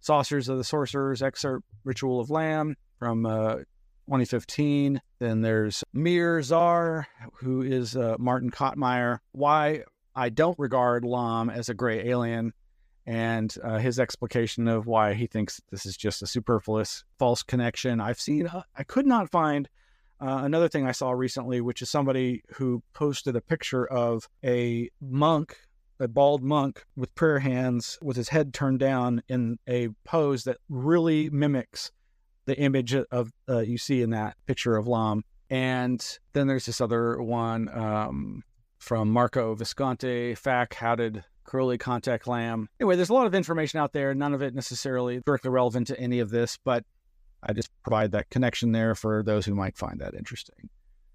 Saucers of the Sorcerers, excerpt Ritual of Lamb from 2015. Then there's Mir Zar, who is Martin Kottmeyer. Why I don't regard Lam as a gray alien, and his explication of why he thinks this is just a superfluous false connection. I've seen, I could not find another thing I saw recently, which is somebody who posted a picture of a monk, a bald monk with prayer hands with his head turned down in a pose that really mimics the image of you see in that picture of Lam. And then there's this other one from Marco Visconti, FAQ, How Did Crowley Contact Lamb? Anyway, there's a lot of information out there, none of it necessarily directly relevant to any of this, but I just provide that connection there for those who might find that interesting.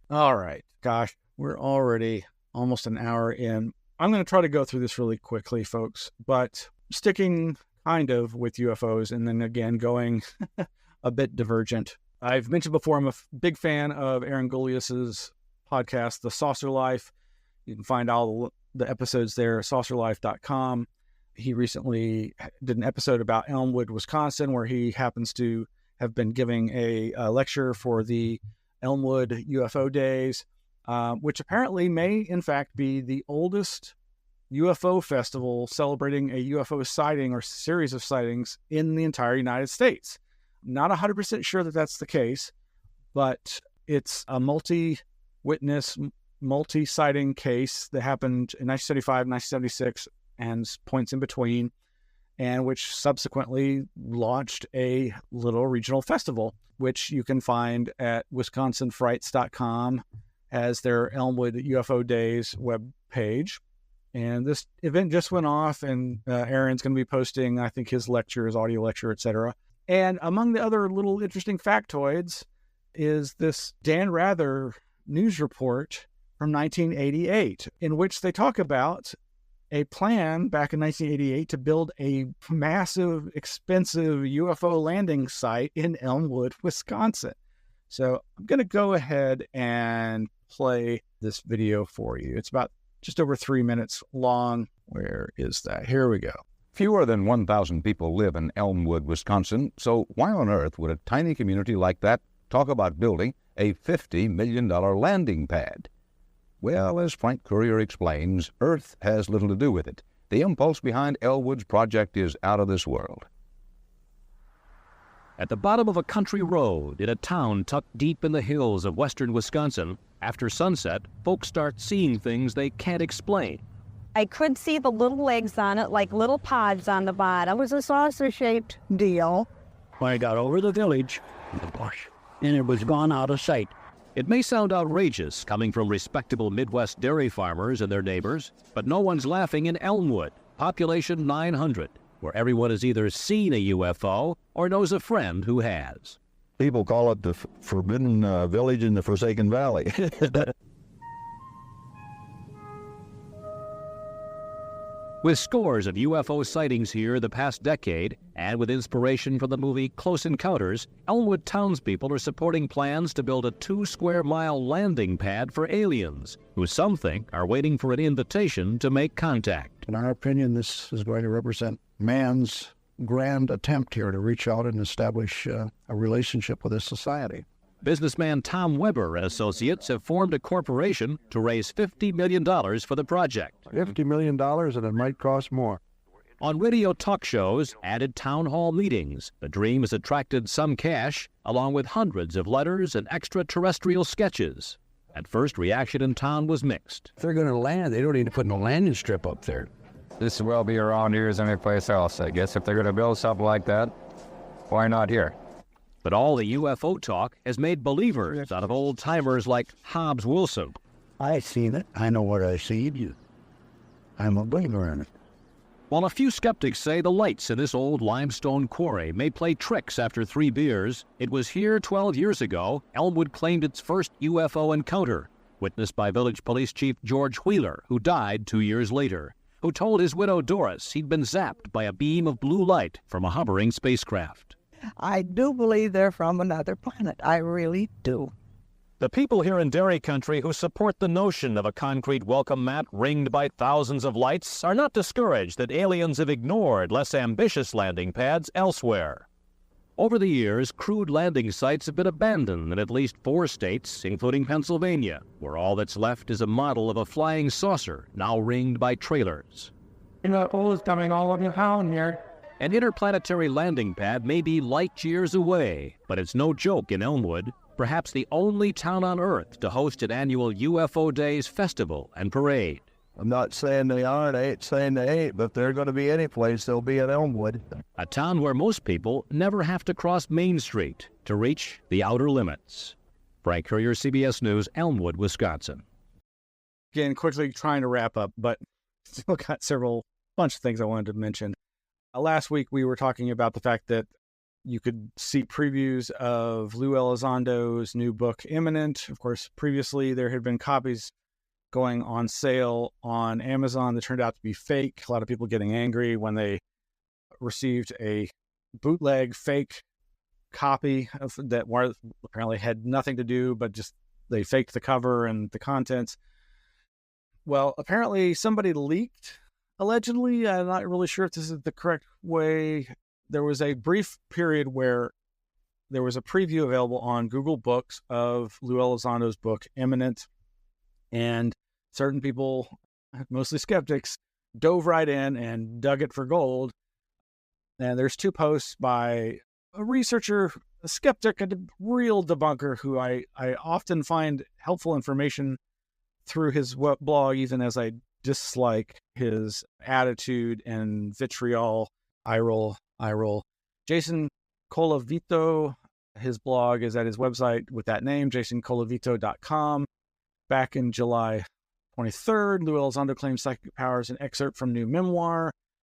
All right, gosh, we're already almost an hour in. I'm going to try to go through this really quickly, folks, but sticking kind of with UFOs and then again going a bit divergent. I've mentioned before, I'm a big fan of Aaron Golias's podcast, The Saucer Life. You can find all the episodes there at saucerlife.com. He recently did an episode about Elmwood, Wisconsin, where he happens to have been giving a lecture for the Elmwood UFO Days, which apparently may, in fact, be the oldest UFO festival celebrating a UFO sighting or series of sightings in the entire United States. Not 100% sure that that's the case, but it's a multi-witness, multi-sighting case that happened in 1975, 1976, and points in between, and which subsequently launched a little regional festival, which you can find at wisconsinfrights.com as their Elmwood UFO Days web page. And this event just went off, and Aaron's going to be posting, I think, his lecture, his audio lecture, etc. And among the other little interesting factoids is this Dan Rather news report from 1988, in which they talk about a plan back in 1988 to build a massive, expensive UFO landing site in Elmwood, Wisconsin. So I'm going to go ahead and play this video for you. It's about just over 3 minutes long. Where is that? Here we go. Fewer than 1,000 people live in Elmwood, Wisconsin, so why on earth would a tiny community like that talk about building a $50 million landing pad? Well, as Frank Courier explains, Earth has little to do with it. The impulse behind Elmwood's project is out of this world. At the bottom of a country road in a town tucked deep in the hills of western Wisconsin, after sunset, folks start seeing things they can't explain. I could see the little legs on it, like little pods on the bottom. It was a saucer-shaped deal. When I got over the village, the bush, and it was gone out of sight. It may sound outrageous coming from respectable Midwest dairy farmers and their neighbors, but no one's laughing in Elmwood, population 900, where everyone has either seen a UFO or knows a friend who has. People call it the Forbidden Village in the Forsaken Valley. With scores of UFO sightings here the past decade, and with inspiration from the movie Close Encounters, Elmwood townspeople are supporting plans to build a 2-square-mile landing pad for aliens, who some think are waiting for an invitation to make contact. In our opinion, this is going to represent man's grand attempt here to reach out and establish a relationship with this society. Businessman Tom Weber and associates have formed a corporation to raise $50 million for the project. $50 million, and it might cost more. On radio talk shows, added town hall meetings, the dream has attracted some cash, along with hundreds of letters and extraterrestrial sketches. At first, reaction in town was mixed. If they're going to land, they don't need to put no landing strip up there. This will be around here as any place else, I guess. If they're going to build something like that, why not here? But all the UFO talk has made believers out of old-timers like Hobbs Wilson. I seen it. I know what I seen. I'm a believer in it. While a few skeptics say the lights in this old limestone quarry may play tricks after 3 beers, it was here 12 years ago Elmwood claimed its first UFO encounter, witnessed by Village Police Chief George Wheeler, who died 2 years later, who told his widow Doris he'd been zapped by a beam of blue light from a hovering spacecraft. I do believe they're from another planet. I really do. The people here in Dairy Country who support the notion of a concrete welcome mat ringed by thousands of lights are not discouraged that aliens have ignored less ambitious landing pads elsewhere. Over the years, crude landing sites have been abandoned in at least 4 states, including Pennsylvania, where all that's left is a model of a flying saucer now ringed by trailers. UFO is coming all over town here. An interplanetary landing pad may be light years away, but it's no joke in Elmwood, perhaps the only town on Earth to host an annual UFO Days festival and parade. I'm not saying they are, and I ain't saying they ain't, but if they're going to be any place, they'll be in Elmwood. A town where most people never have to cross Main Street to reach the outer limits. Frank Courier, CBS News, Elmwood, Wisconsin. Again, quickly trying to wrap up, but still got bunch of things I wanted to mention. Last week, we were talking about the fact that you could see previews of Lou Elizondo's new book, Imminent. Of course, previously, there had been copies going on sale on Amazon that turned out to be fake. A lot of people getting angry when they received a bootleg fake copy that apparently had nothing to do, but just they faked the cover and the contents. Well, apparently somebody leaked. Allegedly, I'm not really sure if this is the correct way. There was a brief period where there was a preview available on Google Books of Lou Elizondo's book, Imminent, and certain people, mostly skeptics, dove right in and dug it for gold. And there's 2 posts by a researcher, a skeptic, a real debunker who I often find helpful information through his blog, even as I dislike his attitude and vitriol. I roll. Jason Colavito, his blog is at his website with that name, jasoncolavito.com. Back in July 23rd, Lou Elizondo claims psychic powers, an excerpt from new memoir.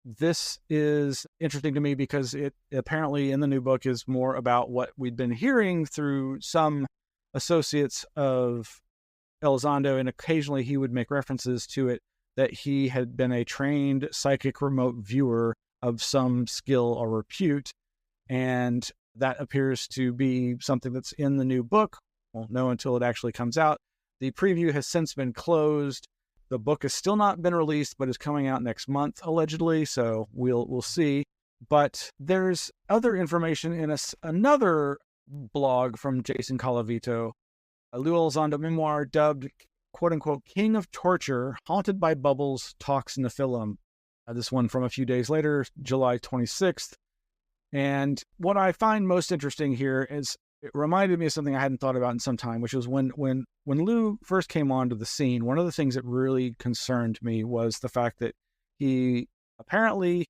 This is interesting to me because it apparently in the new book is more about what we'd been hearing through some associates of Elizondo, and occasionally he would make references to it, that he had been a trained psychic remote viewer of some skill or repute, and that appears to be something that's in the new book. Won't know until it actually comes out. The preview has since been closed. The book has still not been released, but is coming out next month, allegedly, so we'll see. But there's other information in another blog from Jason Colavito, a Lou Elizondo memoir dubbed, quote-unquote, King of Torture, Haunted by Bubbles, Talks Nephilim. This one from a few days later, July 26th. And what I find most interesting here is it reminded me of something I hadn't thought about in some time, which was when Lou first came onto the scene, one of the things that really concerned me was the fact that he apparently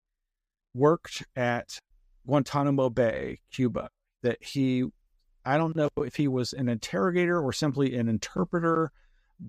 worked at Guantanamo Bay, Cuba, that I don't know if he was an interrogator or simply an interpreter,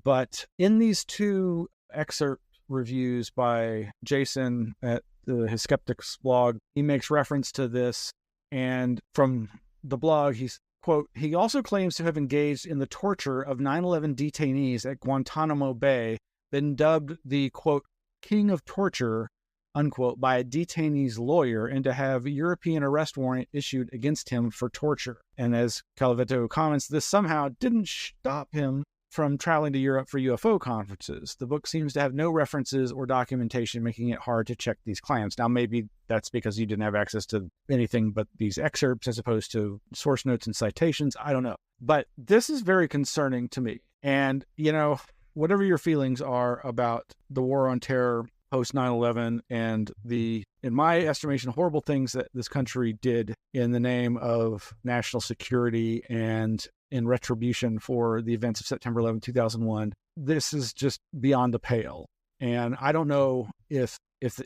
but in these 2 excerpt reviews by Jason at his Skeptics blog, he makes reference to this. And from the blog, he's, quote, he also claims to have engaged in the torture of 9/11 detainees at Guantanamo Bay, been dubbed the, quote, King of Torture unquote, by a detainee's lawyer and to have a European arrest warrant issued against him for torture. And as Calavetto comments, this somehow didn't stop him from traveling to Europe for UFO conferences. The book seems to have no references or documentation, making it hard to check these claims. Now, maybe that's because you didn't have access to anything but these excerpts as opposed to source notes and citations. I don't know. But this is very concerning to me. And, you know, whatever your feelings are about the war on terror post 9/11 and the, in my estimation, horrible things that this country did in the name of national security and in retribution for the events of September 11, 2001, this is just beyond the pale. And I don't know if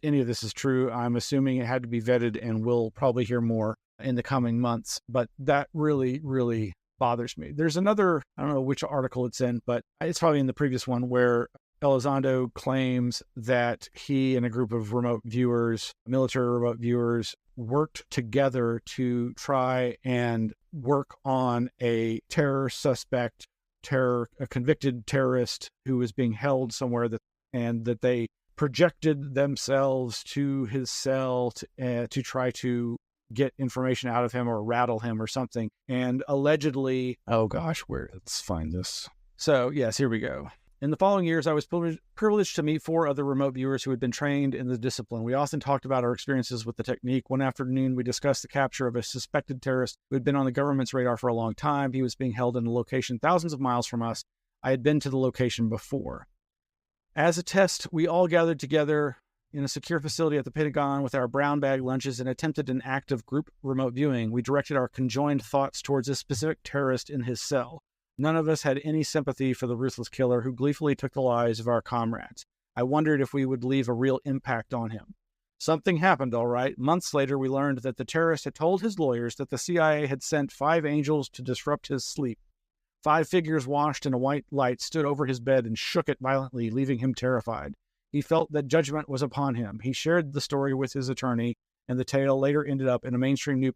any of this is true. I'm assuming it had to be vetted, and we'll probably hear more in the coming months. But that really, really bothers me. There's another, I don't know which article it's in, but it's probably in the previous one, where Elizondo claims that he and a group of remote viewers, military remote viewers, worked together to try and work on a terror suspect, a convicted terrorist who was being held somewhere, and that they projected themselves to his cell to try to get information out of him or rattle him or something. And allegedly, let's find this. So yes, here we go. In the following years, I was privileged to meet 4 other remote viewers who had been trained in the discipline. We often talked about our experiences with the technique. One afternoon, we discussed the capture of a suspected terrorist who had been on the government's radar for a long time. He was being held in a location thousands of miles from us. I had been to the location before. As a test, we all gathered together in a secure facility at the Pentagon with our brown bag lunches and attempted an act of group remote viewing. We directed our conjoined thoughts towards a specific terrorist in his cell. None of us had any sympathy for the ruthless killer who gleefully took the lives of our comrades. I wondered if we would leave a real impact on him. Something happened, all right. Months later, we learned that the terrorist had told his lawyers that the CIA had sent 5 angels to disrupt his sleep. 5 figures washed in a white light stood over his bed and shook it violently, leaving him terrified. He felt that judgment was upon him. He shared the story with his attorney, and the tale later ended up in a mainstream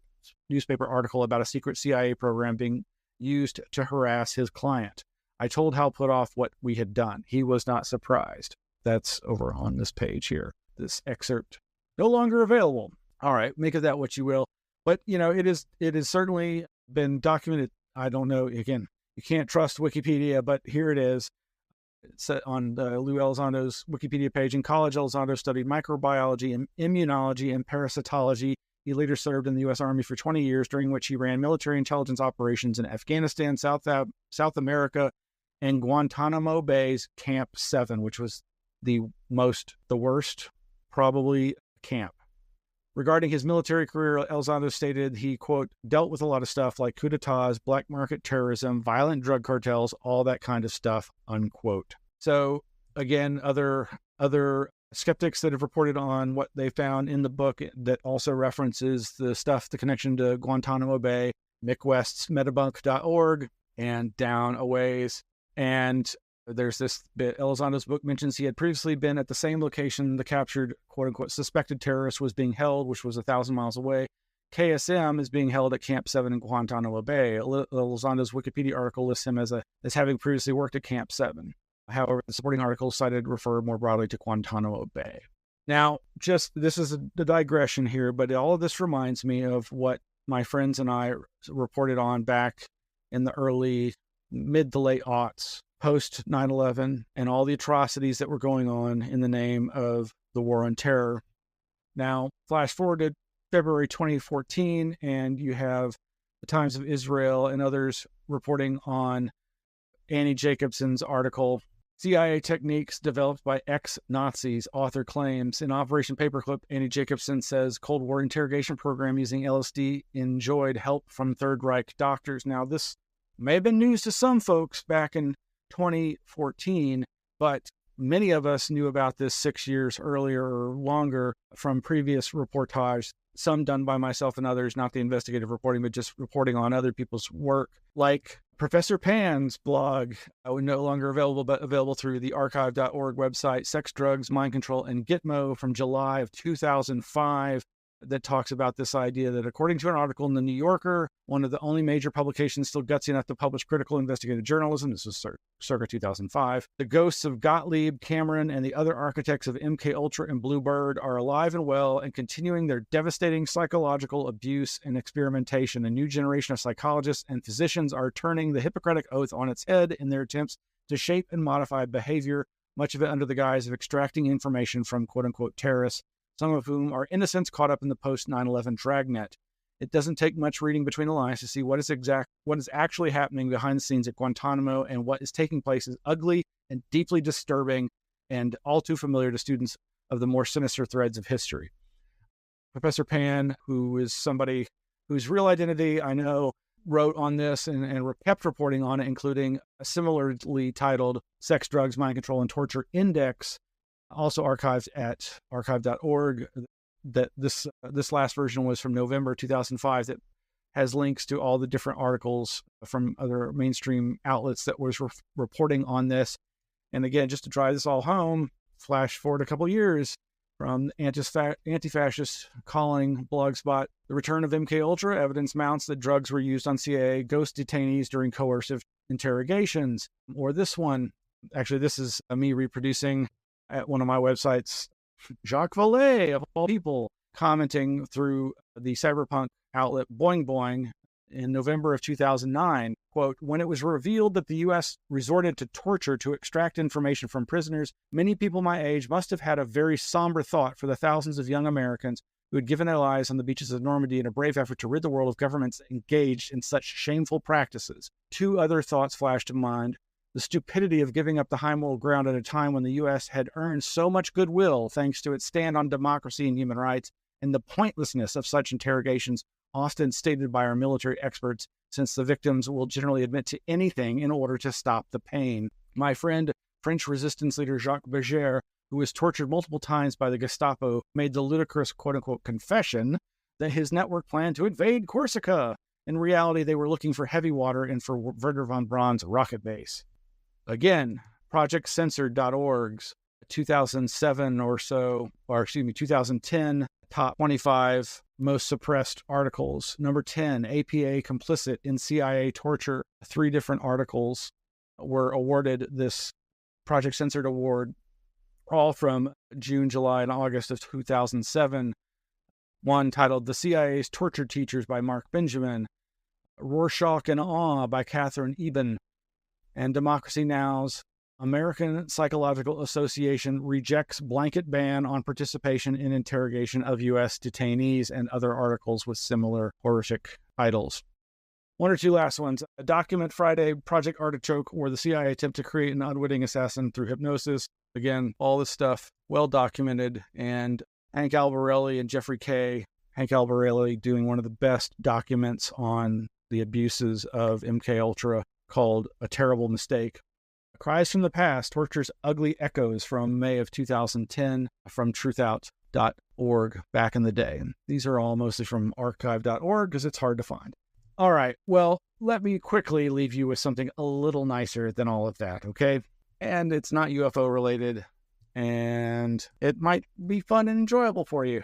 newspaper article about a secret CIA program being used to harass his client. I told Hal Puthoff what we had done. He was not surprised. That's over on this page here. This excerpt, no longer available. All right, make of that what you will. But, you know, it is certainly been documented. I don't know, again, you can't trust Wikipedia, but here it is. It's on Lou Elizondo's Wikipedia page. In college, Elizondo studied microbiology and immunology and parasitology. He later served in the U.S. Army for 20 years, during which he ran military intelligence operations in Afghanistan, South America, and Guantanamo Bay's Camp 7, which was the worst, probably, camp. Regarding his military career, Elizondo stated he, quote, dealt with a lot of stuff like coup d'etats, black market terrorism, violent drug cartels, all that kind of stuff, unquote. So, again, other skeptics that have reported on what they found in the book that also references the connection to Guantanamo Bay, Mick West's metabunk.org, and down a ways. And there's this bit, Elizondo's book mentions he had previously been at the same location the captured, quote-unquote, suspected terrorist was being held, which was 1,000 miles away. KSM is being held at Camp 7 in Guantanamo Bay. Elizondo's Wikipedia article lists him as having previously worked at Camp 7. However, the supporting articles cited refer more broadly to Guantanamo Bay. Now, this is a digression here, but all of this reminds me of what my friends and I reported on back in the early, mid to late aughts, post 9/11, and all the atrocities that were going on in the name of the war on terror. Now, flash forward to February 2014, and you have the Times of Israel and others reporting on Annie Jacobson's article, CIA Techniques Developed by Ex-Nazis, Author Claims. In Operation Paperclip, Annie Jacobson says Cold War interrogation program using LSD enjoyed help from Third Reich doctors. Now, this may have been news to some folks back in 2014, but many of us knew about this 6 years earlier or longer from previous reportage, some done by myself and others, not the investigative reporting, but just reporting on other people's work, like Professor Pan's blog, no longer available, but available through the archive.org website, Sex, Drugs, Mind Control, and Gitmo from July of 2005. that talks about this idea that, according to an article in the New Yorker, one of the only major publications still gutsy enough to publish critical investigative journalism, this was circa 2005, the ghosts of Gottlieb, Cameron, and the other architects of MK Ultra and Bluebird are alive and well and continuing their devastating psychological abuse and experimentation. A new generation of psychologists and physicians are turning the Hippocratic Oath on its head in their attempts to shape and modify behavior, much of it under the guise of extracting information from quote-unquote terrorists, some of whom are innocents caught up in the post-9/11 dragnet. It doesn't take much reading between the lines to see what is actually happening behind the scenes at Guantanamo, and what is taking place is ugly and deeply disturbing and all too familiar to students of the more sinister threads of history. Professor Pan, who is somebody whose real identity I know, wrote on this and kept reporting on it, including a similarly titled Sex, Drugs, Mind Control, and Torture Index, also archived at archive.org. That this last version was from November 2005, that has links to all the different articles from other mainstream outlets that was reporting on this. And again, just to drive this all home, flash forward a couple years from anti-fascist calling blogspot, the return of MK Ultra, evidence mounts that drugs were used on CIA ghost detainees during coercive interrogations. Or this one, actually this is me reproducing at one of my websites, Jacques Vallée, of all people, commenting through the cyberpunk outlet Boing Boing in November of 2009, quote, when it was revealed that the U.S. resorted to torture to extract information from prisoners, many people my age must have had a very somber thought for the thousands of young Americans who had given their lives on the beaches of Normandy in a brave effort to rid the world of governments engaged in such shameful practices. Two other thoughts flashed to mind. The stupidity of giving up the high moral ground at a time when the U.S. had earned so much goodwill thanks to its stand on democracy and human rights, and the pointlessness of such interrogations, often stated by our military experts, since the victims will generally admit to anything in order to stop the pain. My friend, French resistance leader Jacques Berger, who was tortured multiple times by the Gestapo, made the ludicrous quote-unquote confession that his network planned to invade Corsica. In reality, they were looking for heavy water and for Wernher von Braun's rocket base. Again, projectcensored.org's 2010 top 25 most suppressed articles. Number 10, APA complicit in CIA torture. 3 different articles were awarded this Project Censored Award, all from June, July, and August of 2007. One titled The CIA's Torture Teachers by Mark Benjamin, Rorschach in Awe by Catherine Eben, and Democracy Now's American Psychological Association rejects blanket ban on participation in interrogation of U.S. detainees, and other articles with similar horrific titles. One or two last ones. Document Friday, Project Artichoke, where the CIA attempt to create an unwitting assassin through hypnosis. Again, all this stuff well documented. And Hank Albarelli and Jeffrey Kay. Hank Albarelli doing one of the best documents on the abuses of MK Ultra, called A Terrible Mistake. Cries from the Past, Torture's Ugly Echoes, from May of 2010, from truthout.org back in the day. And these are all mostly from archive.org because it's hard to find. All right, well, let me quickly leave you with something a little nicer than all of that, okay? And it's not UFO related, and it might be fun and enjoyable for you.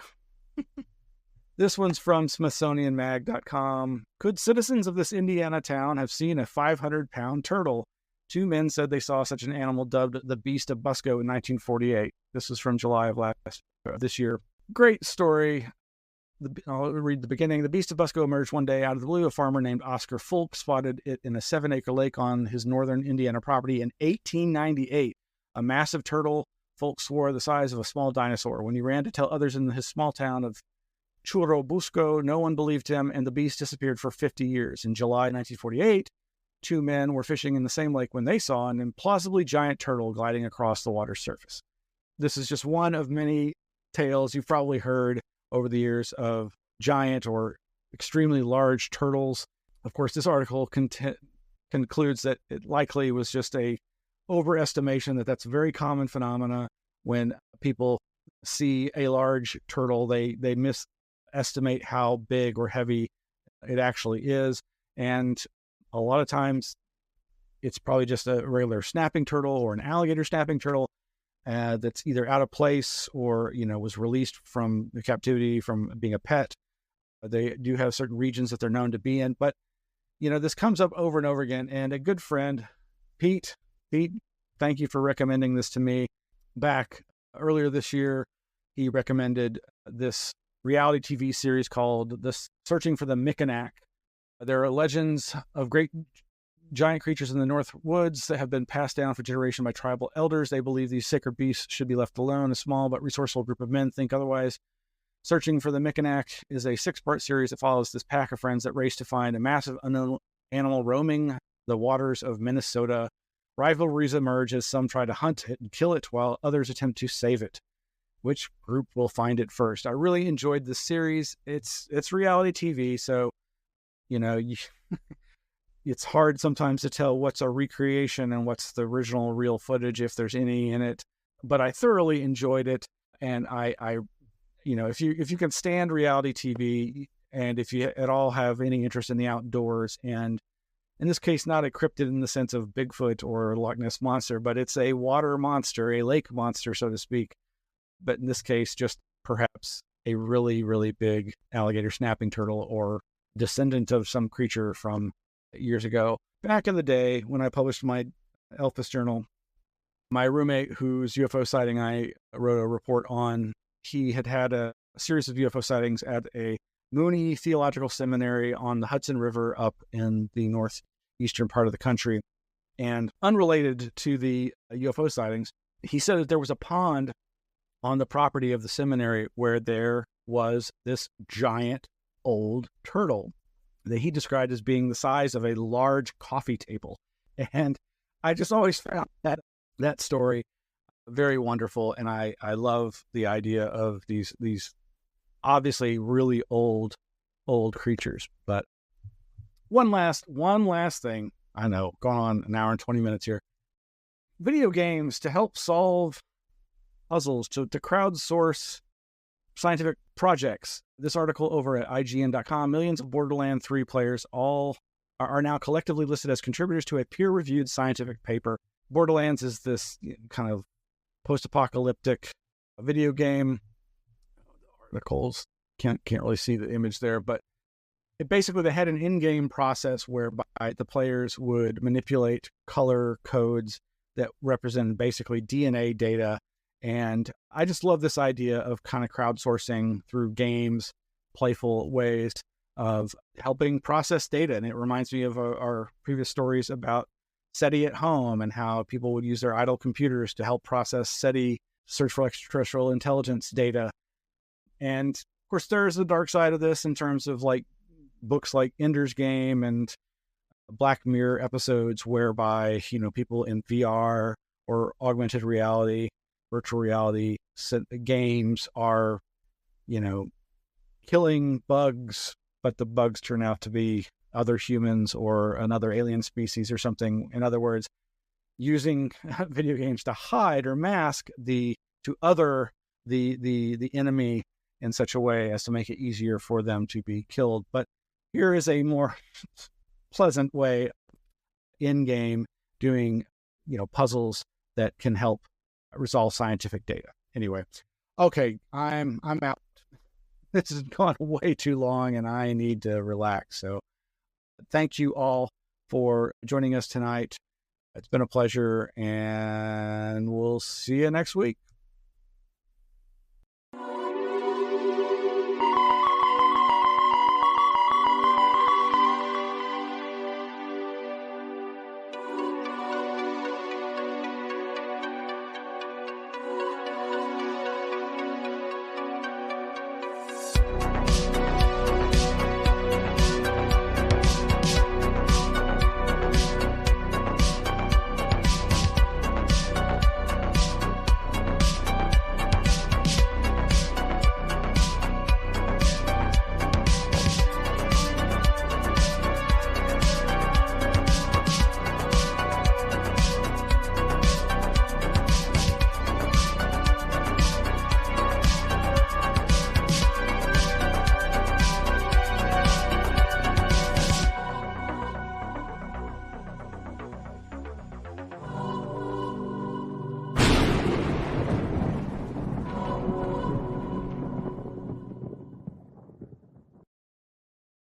This one's from SmithsonianMag.com. Could citizens of this Indiana town have seen a 500-pound turtle? 2 men said they saw such an animal dubbed the Beast of Busco in 1948. This is from July of this year. Great story. I'll read the beginning. The Beast of Busco emerged one day out of the blue. A farmer named Oscar Fulk spotted it in a 7-acre lake on his northern Indiana property in 1898. A massive turtle, Fulk swore, the size of a small dinosaur. When he ran to tell others in his small town of Churubusco, no one believed him, and the beast disappeared for 50 years. In July 1948, 2 men were fishing in the same lake when they saw an implausibly giant turtle gliding across the water's surface. This is just one of many tales you've probably heard over the years of giant or extremely large turtles. Of course, this article concludes that it likely was just a overestimation, that's a very common phenomena. When people see a large turtle, they misestimate how big or heavy it actually is. And a lot of times it's probably just a regular snapping turtle or an alligator snapping turtle. that's either out of place or, was released from the captivity from being a pet. They do have certain regions that they're known to be in, but, this comes up over and over again. And a good friend, Pete, thank you for recommending this to me. Back earlier this year, he recommended this reality TV series called Searching for the Mickenack. There are legends of great giant creatures in the North Woods that have been passed down for generations by tribal elders. They believe these sacred beasts should be left alone. A small but resourceful group of men think otherwise. Searching for the Mickenack is a 6-part series that follows this pack of friends that race to find a massive unknown animal roaming the waters of Minnesota. Rivalries emerge as some try to hunt it and kill it while others attempt to save it. Which group will find it first? I really enjoyed this series. It's reality TV, so it's hard sometimes to tell what's a recreation and what's the original real footage, if there's any in it. But I thoroughly enjoyed it, and I if you can stand reality TV, and if you at all have any interest in the outdoors, and in this case, not a cryptid in the sense of Bigfoot or Loch Ness Monster, but it's a water monster, a lake monster, so to speak. But in this case, just perhaps a really, really big alligator snapping turtle or descendant of some creature from years ago. Back in the day when I published my Elpis journal, my roommate, whose UFO sighting I wrote a report on, he had a series of UFO sightings at a Mooney Theological Seminary on the Hudson River up in the northeastern part of the country. And unrelated to the UFO sightings, he said that there was a pond on the property of the seminary where there was this giant old turtle that he described as being the size of a large coffee table. And I just always found that story very wonderful. And I love the idea of these obviously really old creatures. But one last thing. I know, gone on an hour and 20 minutes here. Video games to help solve puzzles, to crowdsource scientific projects. This article over at IGN.com, millions of Borderlands 3 players all are now collectively listed as contributors to a peer-reviewed scientific paper. Borderlands is this kind of post-apocalyptic video game. Articles can't really see the image there, but basically they had an in-game process whereby the players would manipulate color codes that represented basically DNA data. And I just love this idea of kind of crowdsourcing through games, playful ways of helping process data. And it reminds me of our previous stories about SETI at home and how people would use their idle computers to help process SETI, search for extraterrestrial intelligence data. And of course, there's the dark side of this in terms of like books like Ender's Game and Black Mirror episodes whereby, people in VR or augmented reality, virtual reality games are, killing bugs, but the bugs turn out to be other humans or another alien species or something. In other words, using video games to hide or mask the enemy in such a way as to make it easier for them to be killed. But here is a more pleasant way in-game doing, puzzles that can help resolve scientific data. Anyway, okay, I'm out. This has gone way too long and I need to relax. So thank you all for joining us tonight. It's been a pleasure and we'll see you next week.